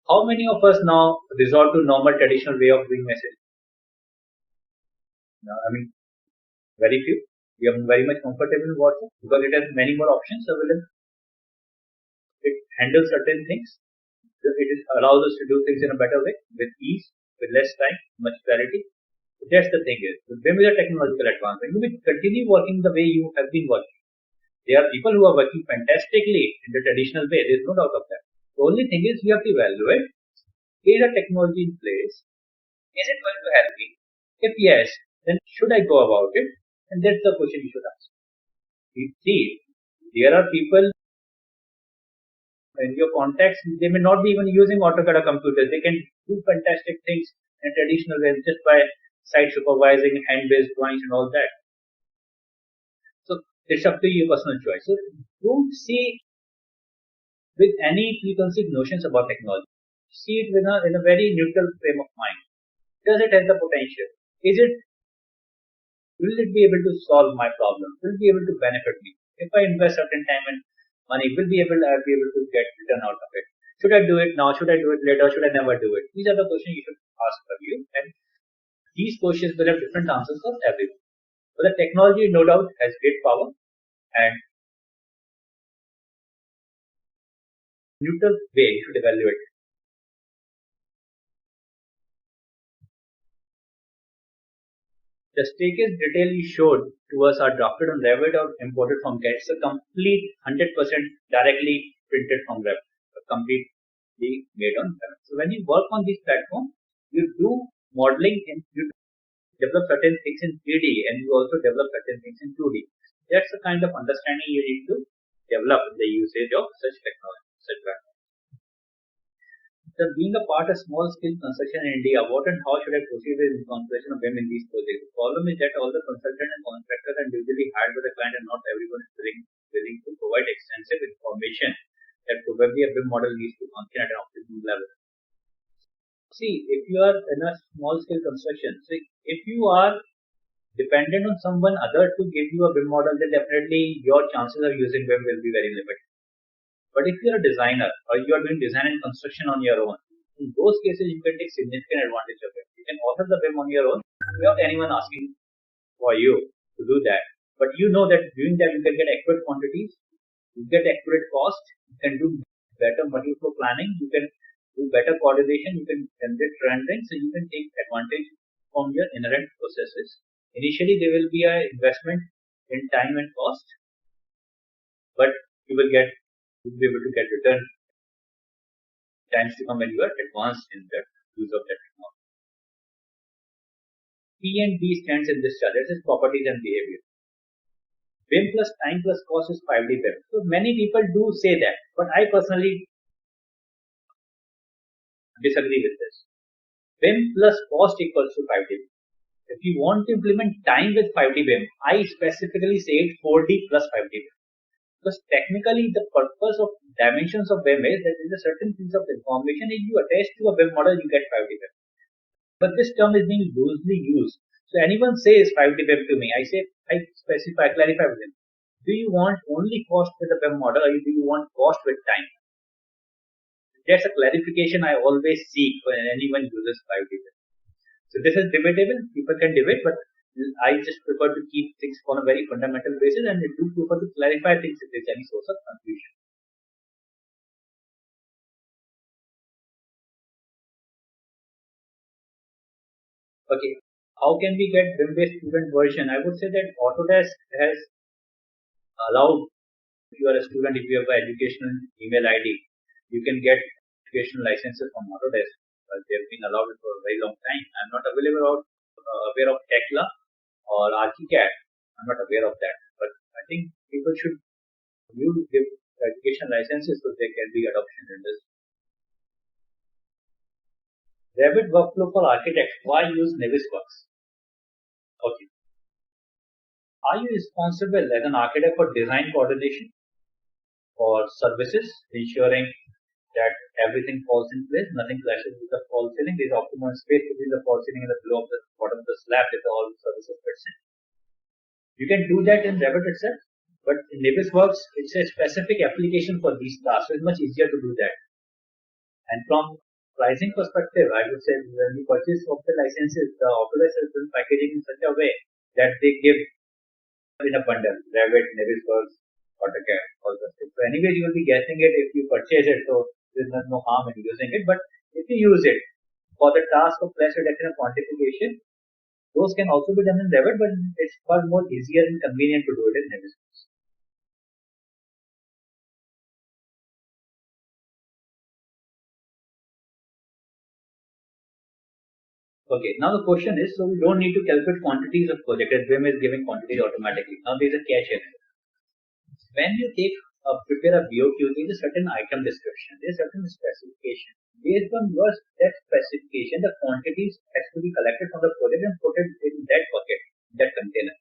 How many of us now resort to normal traditional way of doing messaging? No, I mean, very few. We are very much comfortable with WhatsApp because it has many more options available. It handles certain things. It allows us to do things in a better way, with ease, with less time, much clarity. That's the thing is, with BIM is a technological advancement. You will continue working the way you have been working. There are people who are working fantastically in the traditional way. There is no doubt of that. The only thing is, you have to evaluate: is the technology in place? Is it going to help me? If yes, then should I go about it? And that's the question you should ask. See, there are people in your contacts, they may not be even using AutoCAD or computers. They can do fantastic things in traditional ways just by site supervising, hand-based drawings and all that. So it's up to your personal choice. So don't see with any preconceived notions about technology. See it in a very neutral frame of mind. Does it have the potential? Will it be able to solve my problem? Will it be able to benefit me? If I invest certain time and money, I'll be able to get return out of it. Should I do it now? Should I do it later? Should I never do it? These are the questions you should ask of you, and these questions will have different answers for everyone. But the technology, no doubt, has great power, and neutral way you should evaluate it. The staircase detail you showed to us are drafted on Revit or imported from CAD. It's a complete 100% directly printed from Revit, completely made on Revit. So when you work on this platform, you do modeling and you develop certain things in 3D and you also develop certain things in 2D. That's the kind of understanding you need to develop in the usage of such technology, such platforms. So being a part of small scale construction in India, what and how should I proceed with incorporation of BIM in these projects? The problem is that all the consultants and contractors are usually hired by the client and not everyone is willing to provide extensive information that probably a BIM model needs to function at an optimum level. See, if you are in a small scale construction, so if you are dependent on someone other to give you a BIM model, then definitely your chances of using BIM will be very limited. But if you're a designer or you are doing design and construction on your own, in those cases you can take significant advantage of it. You can author the BIM on your own without anyone asking for you to do that. But you know that doing that you can get accurate quantities, you get accurate cost, you can do better material flow planning, you can do better coordination, you can generate rendering, so you can take advantage from your inherent processes. Initially there will be an investment in time and cost, but you will be able to get return times to come when you are advanced in the use of that technology. P and B stands in this chart. This is properties and behavior. BIM plus time plus cost is 5D BIM. So many people do say that, but I personally disagree with this. BIM plus cost equals to 5D BIM. If you want to implement time with 5D BIM, I specifically say it 4D plus 5D BIM. Because technically the purpose of dimensions of BIM is that there is a certain piece of information if you attach to a BIM model, you get 5D BIM. But this term is being loosely used. So anyone says 5D BIM to me, I clarify with them. Do you want only cost with the BIM model or do you want cost with time? That's a clarification I always seek when anyone uses 5D BIM. So this is debatable, people can debate, but I just prefer to keep things on a very fundamental basis and I do prefer to clarify things if there's any source of confusion. Okay, how can we get BIM-based student version? I would say that Autodesk has allowed, if you are a student, if you have an educational email ID, you can get educational licenses from Autodesk. They have been allowed it for a very long time. I'm not aware of Tekla or ArchiCAD. I'm not aware of that. But I think people should give education licenses so there can be adoption in this. Revit workflow for architects. Why use Navisworks? Okay. Are you responsible as an architect for design coordination, for services, ensuring that everything falls in place, nothing clashes with the fall ceiling, there is optimum space between the fall ceiling and the below of the bottom of the slab if all services fits in. You can do that in Revit itself, but in Navisworks, it's a specific application for these tasks, so it's much easier to do that. And from pricing perspective, I would say when you purchase software licenses, the Autodesk has done packaging in such a way that they give in a bundle, Revit, Navisworks, AutoCAD, all those things. So anyways, you will be getting it if you purchase it, so there's no harm in using it. But if you use it for the task of class reduction and quantification, those can also be done in Revit, but it's far more easier and convenient to do it in Navisworks. Okay, now the question is, so we don't need to calculate quantities of project as BIM is giving quantities automatically. Now there is a catch here. When you prepare a BOQ, there is a certain item description, there is a certain specification. Based on your that specification, the quantities has to be collected from the project and put it in that bucket, that container.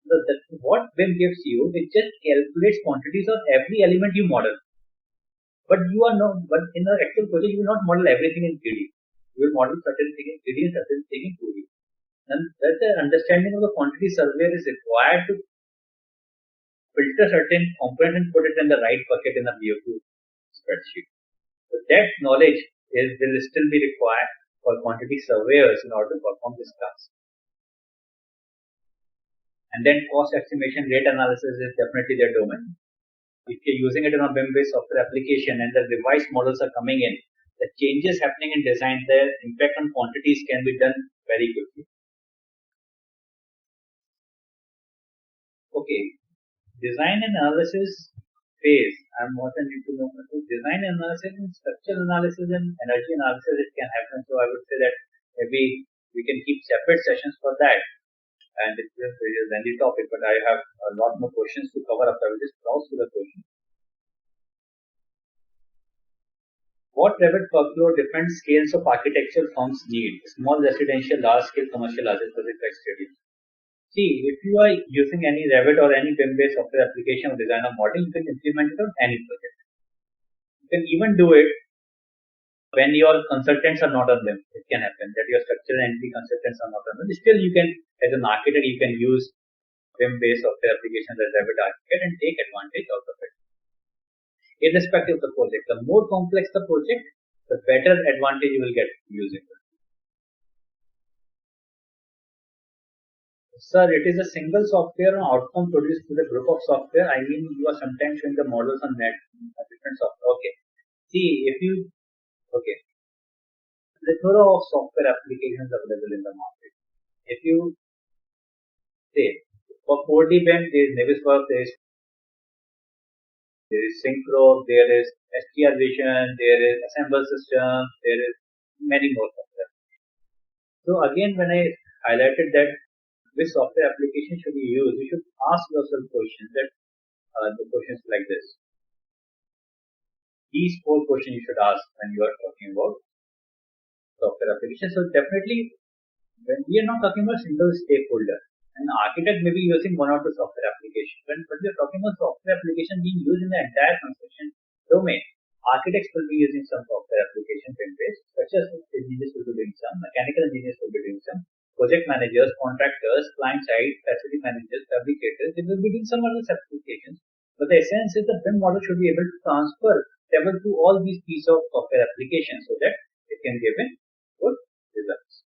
So what BIM gives you, it just calculates quantities of every element you model. But in the actual project, you will not model everything in 3D. You will model certain thing in 3D and certain thing in 2D. And that's the understanding of the quantity surveyor is required to filter certain components and put it in the right bucket in the BOQ spreadsheet. So that knowledge will still be required for quantity surveyors in order to perform this task. And then cost estimation, rate analysis is definitely their domain. If you're using it in a BIM-based software application and the revised models are coming in, the changes happening in design, the impact on quantities can be done very quickly. Okay, design and analysis phase. I'm more than into design analysis and structural analysis and energy analysis. It can happen. So I would say that maybe we can keep separate sessions for that. And it's a very lengthy topic, but I have a lot more questions to cover up. I will just browse through the questions. What Revit workflow different scales of architectural firms need? Small residential, large scale commercial, large project like stadiums. See, if you are using any Revit or any BIM-based software application or design or modeling, you can implement it on any project. You can even do it when your consultants are not on them. It can happen that your structural entity consultants are not on them. Still, you can, as an architect, you can use BIM-based software applications as Revit architect and take advantage out of it. Irrespective of the project, the more complex the project, the better advantage you will get using it. Sir, it is a single software or outcome produced with a group of software. I mean, you are sometimes showing the models on net, different software. Okay. See, plethora of software applications available in the market. If you say, For 4D BIM, there is Navisworks, there is Synchro, there is STR Vision, there is Assemble Systems, there is many more software. So again, when I highlighted that which software application should you use, you should ask yourself questions that the questions like this. These 4 questions you should ask when you are talking about software application. So definitely, when we are not talking about single stakeholder, an architect may be using 1 or 2 software applications. When we are talking about software application being used in the entire construction domain, architects will be using some software application BIM-based, such as engineers will be doing some, mechanical engineers will be doing some, project managers, contractors, client side, facility managers, fabricators, they will be doing some other applications. But the essence is the BIM model should be able to transfer level to all these pieces of software applications so that it can give in good results.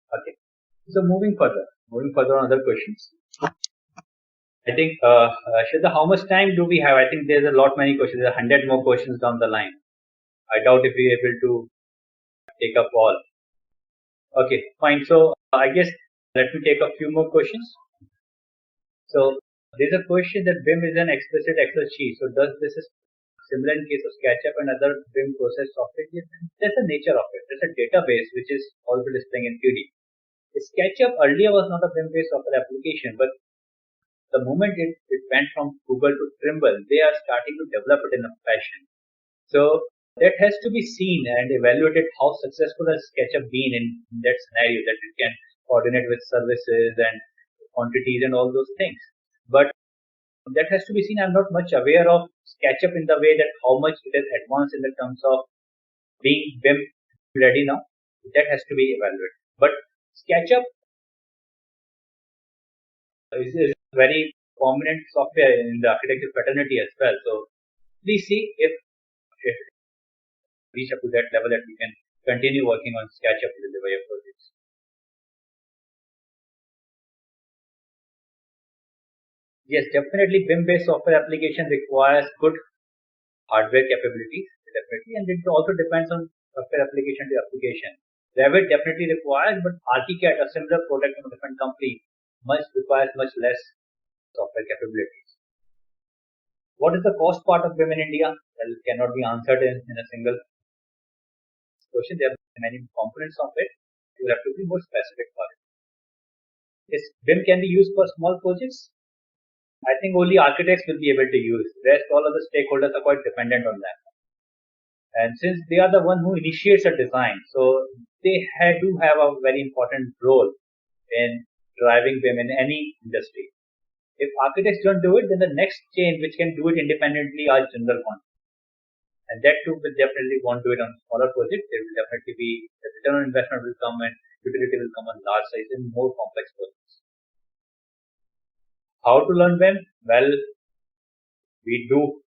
Okay. So moving further on other questions. I think, Shraddha, how much time do we have? I think there's a lot many questions. There are 100 more questions down the line. I doubt if we're able to take up all. Okay, fine. So I guess let me take a few more questions. So there's a question that BIM is an explicit Excel sheet. So does this is similar in case of SketchUp and other BIM process software? That's the nature of it. It's a database which is also displaying in 3D. SketchUp earlier was not a BIM-based software application, but the moment it went from Google to Trimble, they are starting to develop it in a fashion. So that has to be seen and evaluated how successful has SketchUp been in that scenario, that it can coordinate with services and quantities and all those things. But that has to be seen. I'm not much aware of SketchUp in the way that how much it has advanced in the terms of being BIM ready now. That has to be evaluated. But SketchUp is a very prominent software in the architecture fraternity as well. So please see if reach up to that level that we can continue working on SketchUp with the way of projects. Yes, definitely BIM-based software application requires good hardware capabilities, definitely, and it also depends on software application to application. Revit definitely requires, but ArchiCAD, a similar product from a different company, requires much less software capabilities. What is the cost part of BIM in India? Well, it cannot be answered in a single question. There are many components of it. You have to be more specific for it. Yes, BIM can be used for small projects. I think only architects will be able to use. Rest all other stakeholders are quite dependent on that. And since they are the one who initiates a design, so they do have a very important role in driving BIM in any industry. If architects don't do it, then the next chain which can do it independently are general contractors. And that too will definitely won't do it on smaller projects. There will definitely be the return on investment will come and utility will come on large size and more complex projects. How to learn BIM? Well, we do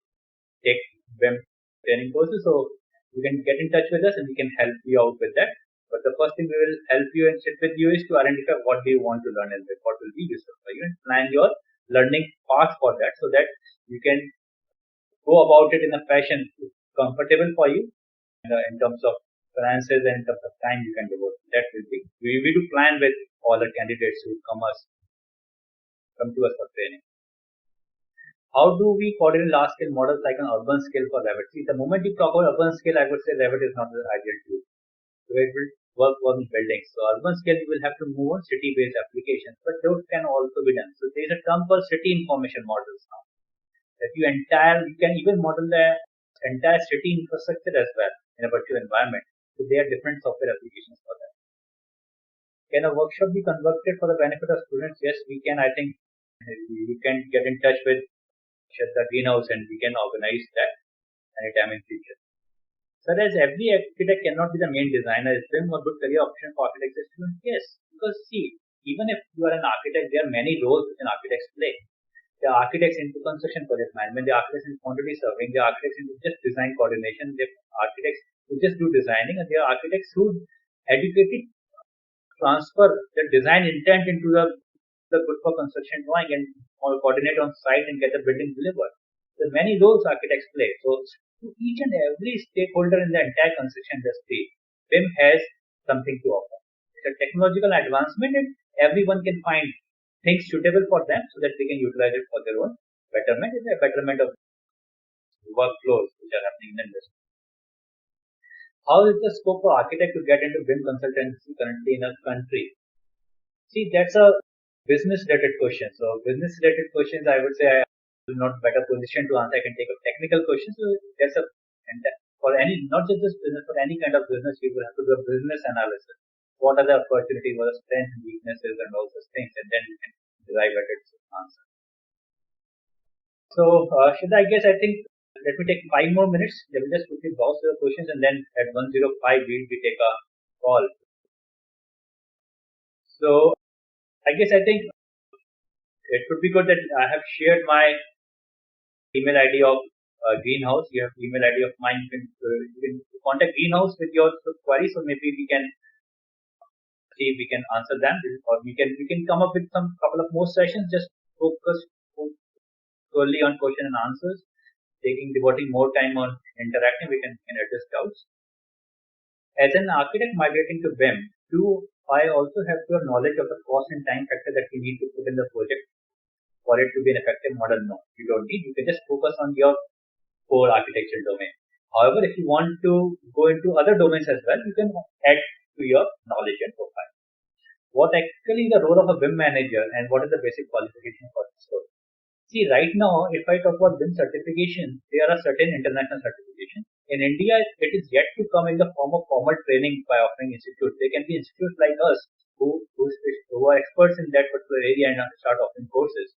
take BIM training courses, so you can get in touch with us and we can help you out with that. But the first thing we will help you and sit with you is to identify what do you want to learn and what will be useful for you, and plan your learning path for that so that you can go about it in a fashion comfortable for you in terms of finances and in terms of time you can devote. That will be, we do plan with all the candidates who come to us for training. How do we coordinate large scale models like an urban scale for Revit? See, the moment you talk about urban scale, I would say Revit is not the ideal tool. So it will work on buildings. So urban scale, you will have to move on city-based applications, but those can also be done. So there is a term called city information models now. That you can even model the entire city infrastructure as well in a virtual environment. So there are different software applications for that. Can a workshop be conducted for the benefit of students? Yes, we can. I think you can get in touch with the greenhouse and we can organize that anytime in future. So as every architect cannot be the main designer, is BIM a good career option for architects and students? Yes, because see, even if you are an architect, there are many roles which an architect play. There are architects into construction project management, there are architects in quantity surveying, there are architects into just design coordination, there are architects who just do designing, and there are architects who educated transfer the design intent into the good for construction drawing and coordinate on site and get the building delivered. So many roles architects play. So to each and every stakeholder in the entire construction industry, BIM has something to offer. It's a technological advancement and everyone can find things suitable for them so that they can utilize it for their own betterment. It's a betterment of workflows which are happening in the industry. How is the scope for architect to get into BIM consultancy currently in a country? See, that's a business-related question. So, business-related questions, I would say I am not better positioned to answer. I can take a technical question. So, that's a and for any, not just this business, for any kind of business, you will have to do a business analysis. What are the opportunities, what are the strengths and weaknesses, and all those things, and then you can derive at its answer. So, I think let me take 5 more minutes. Let me just quickly browse the questions, and then at 1:05 we take a call. So, I think it would be good that I have shared my email ID of Greenhouse. You have email ID of mine. You can contact Greenhouse with your queries, so maybe we can see if we can answer them, or we can come up with some couple of more sessions just focus solely on question and answers, devoting more time on interacting. We can address doubts. As an architect migrating to BIM, do I also have your knowledge of the cost and time factor that we need to put in the project for it to be an effective model? No, you don't need. You can just focus on your core architecture domain. However, if you want to go into other domains as well, you can add to your knowledge and profile. What actually is the role of a BIM manager and what is the basic qualification for this role? See, right now, if I talk about BIM certification, there are certain international certifications. In India, it is yet to come in the form of formal training by offering institutes. There can be institutes like us who are experts in that particular area and start offering courses.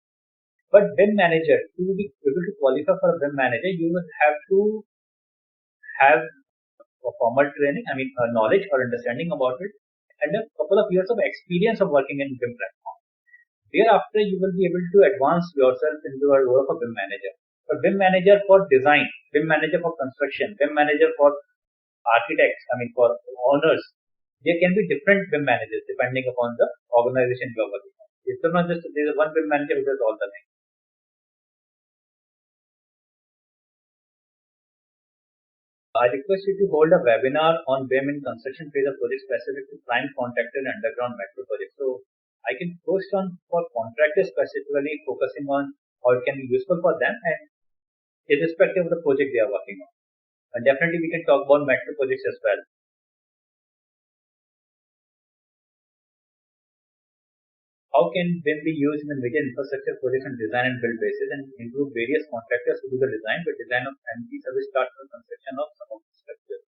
But BIM manager, to be able to qualify for a BIM manager, you will have to have a formal training, knowledge or understanding about it, and a couple of years of experience of working in BIM platform. Thereafter, you will be able to advance yourself into a role of a BIM manager. A BIM manager for design, BIM manager for construction, BIM manager for architects, for owners. There can be different BIM managers depending upon the organization you are working on. It's not just there is one BIM manager who does all the things. I request you to hold a webinar on BIM in construction phase of project specific to prime contractor and underground metro project. So I can post on for contractors specifically focusing on how it can be useful for them and irrespective of the project they are working on. And definitely we can talk about metro projects as well. How can BIM be used in the major infrastructure projects on design and build basis and include various contractors who do the design, but design of MP service starts from construction of some of the structures?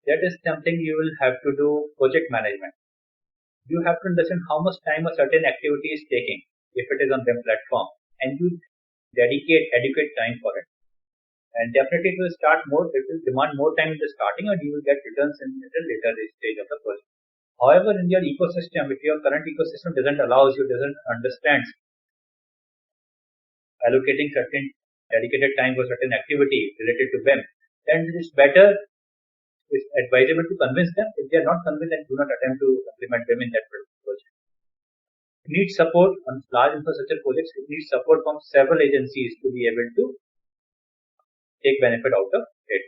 That is something you will have to do project management. You have to understand how much time a certain activity is taking if it is on BIM platform, and you dedicate adequate time for it. And definitely it will start more, it will demand more time in the starting and you will get returns in the later stage of the project. However, in your ecosystem, if your current ecosystem doesn't understand allocating certain dedicated time for certain activity related to BIM, then it is better, it's advisable to convince them. If they are not convinced, then do not attempt to implement BIM in that project. It needs support on large infrastructure projects. It needs support from several agencies to be able to take benefit out of it.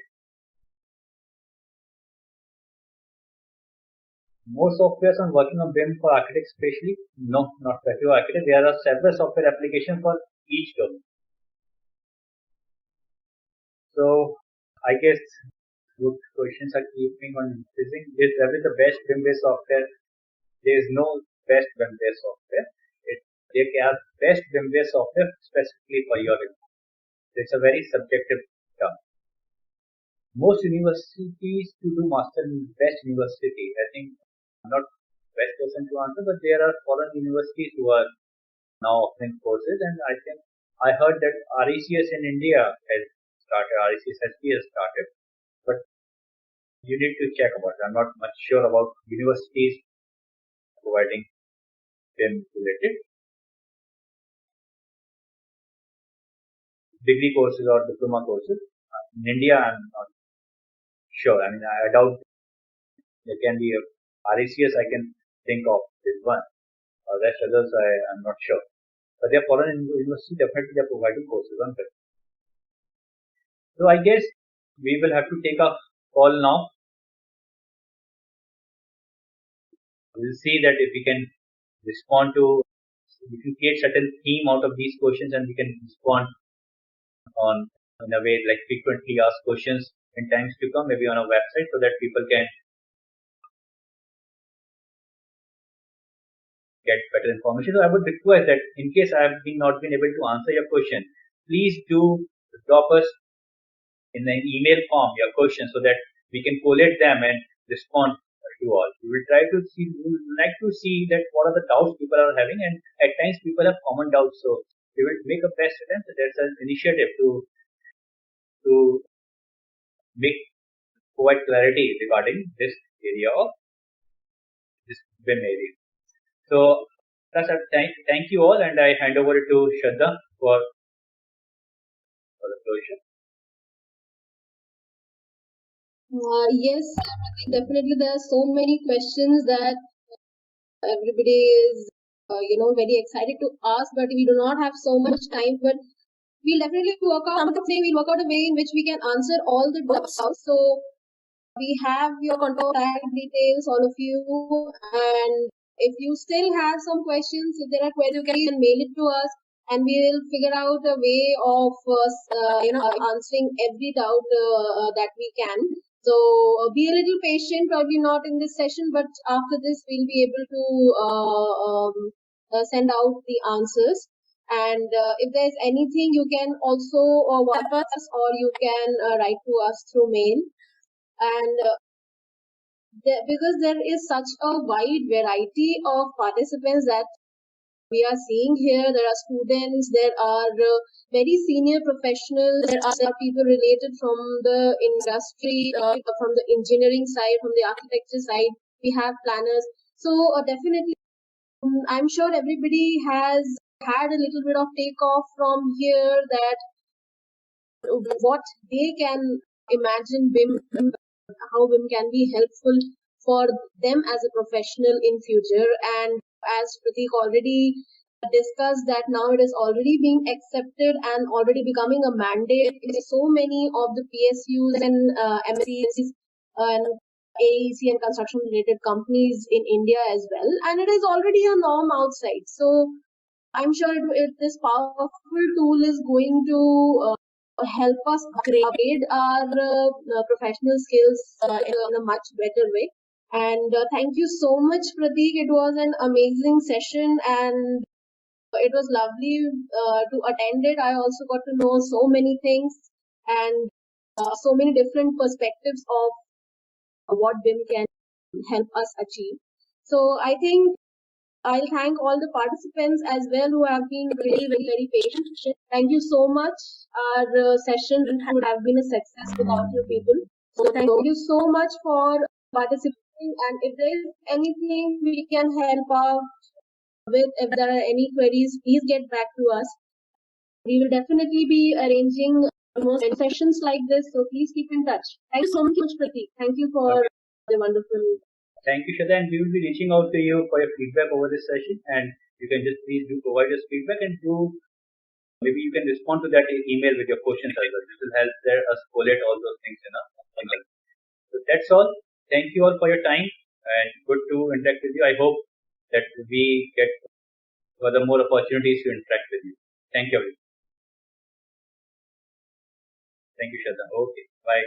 More softwares on working on BIM for architects especially? No, not specifically for architects. There are several software applications for each domain. So I guess good questions are keeping on increasing. Is the best BIM-based software? There is no best BIM-based software. There are best BIM-based software specifically for your requirement. It's a very subjective term. Most universities to do master in best university. I think I'm not best person to answer, but there are foreign universities who are now offering courses, and I heard that RECS in India has started, RECS SP has started, but you need to check about it. I'm not much sure about universities providing BIM related degree courses or diploma courses. In India, I'm not sure. I doubt there can be a RECS I can think of this one. Rest others I'm not sure. But they are foreign universities, definitely they are providing courses on BIM. So I guess we will have to take a call now. We'll see that if we can respond to, we can create certain theme out of these questions and we can respond on in a way like frequently asked questions in times to come, maybe on a website, so that people can get better information. So I would request that in case I have not been able to answer your question, please do drop us in an email form your questions so that we can collate them and respond to all. We will try to see, we would like to see that what are the doubts people are having, and at times people have common doubts. So we will make a best attempt. That's an initiative to make provide clarity regarding this area of this BIM area. So thus, thank you all, and I hand over to Shraddha for the closure. Yes, definitely there are so many questions that everybody is, very excited to ask, but we do not have so much time. But we'll definitely work out a way in which we can answer all the doubts. So we have your contact details, all of you, and if you still have some questions, if there are queries, you can mail it to us, and we will figure out a way of answering every doubt that we can. So be a little patient, probably not in this session, but after this we'll be able to send out the answers. And if there's anything, you can also WhatsApp us, or you can write to us through mail. And because there is such a wide variety of participants that we are seeing here, there are students, there are very senior professionals, there are people related from the industry, from the engineering side, from the architecture side, we have planners. So definitely, I'm sure everybody has had a little bit of takeoff from here, that what they can imagine BIM, how BIM can be helpful for them as a professional in future. And as Prateek already discussed, that now it is already being accepted and already becoming a mandate in so many of the PSUs and MSCs and AEC and construction related companies in India as well, and it is already a norm outside. So I'm sure this powerful tool is going to help us upgrade our professional skills in a much better way. And thank you so much, Prateek. It was an amazing session, and it was lovely to attend it. I also got to know so many things and so many different perspectives of what BIM can help us achieve. So I think I'll thank all the participants as well who have been very, very, very patient. Thank you so much. Our session would have been a success without you people. So thank you so much for participating. And if there is anything we can help out with, if there are any queries, please get back to us. We will definitely be arranging more sessions like this. So please keep in touch. Thank you so much, Prateek. Thank you for the wonderful. Thank you, Shraddha, and we will be reaching out to you for your feedback over this session, and you can just please do provide us feedback, and maybe you can respond to that email with your questions as well. This will help us collate all those things in a email. So that's all. Thank you all for your time, and good to interact with you. I hope that we get further more opportunities to interact with you. Thank you, everyone. Thank you, Shraddha. Okay, bye.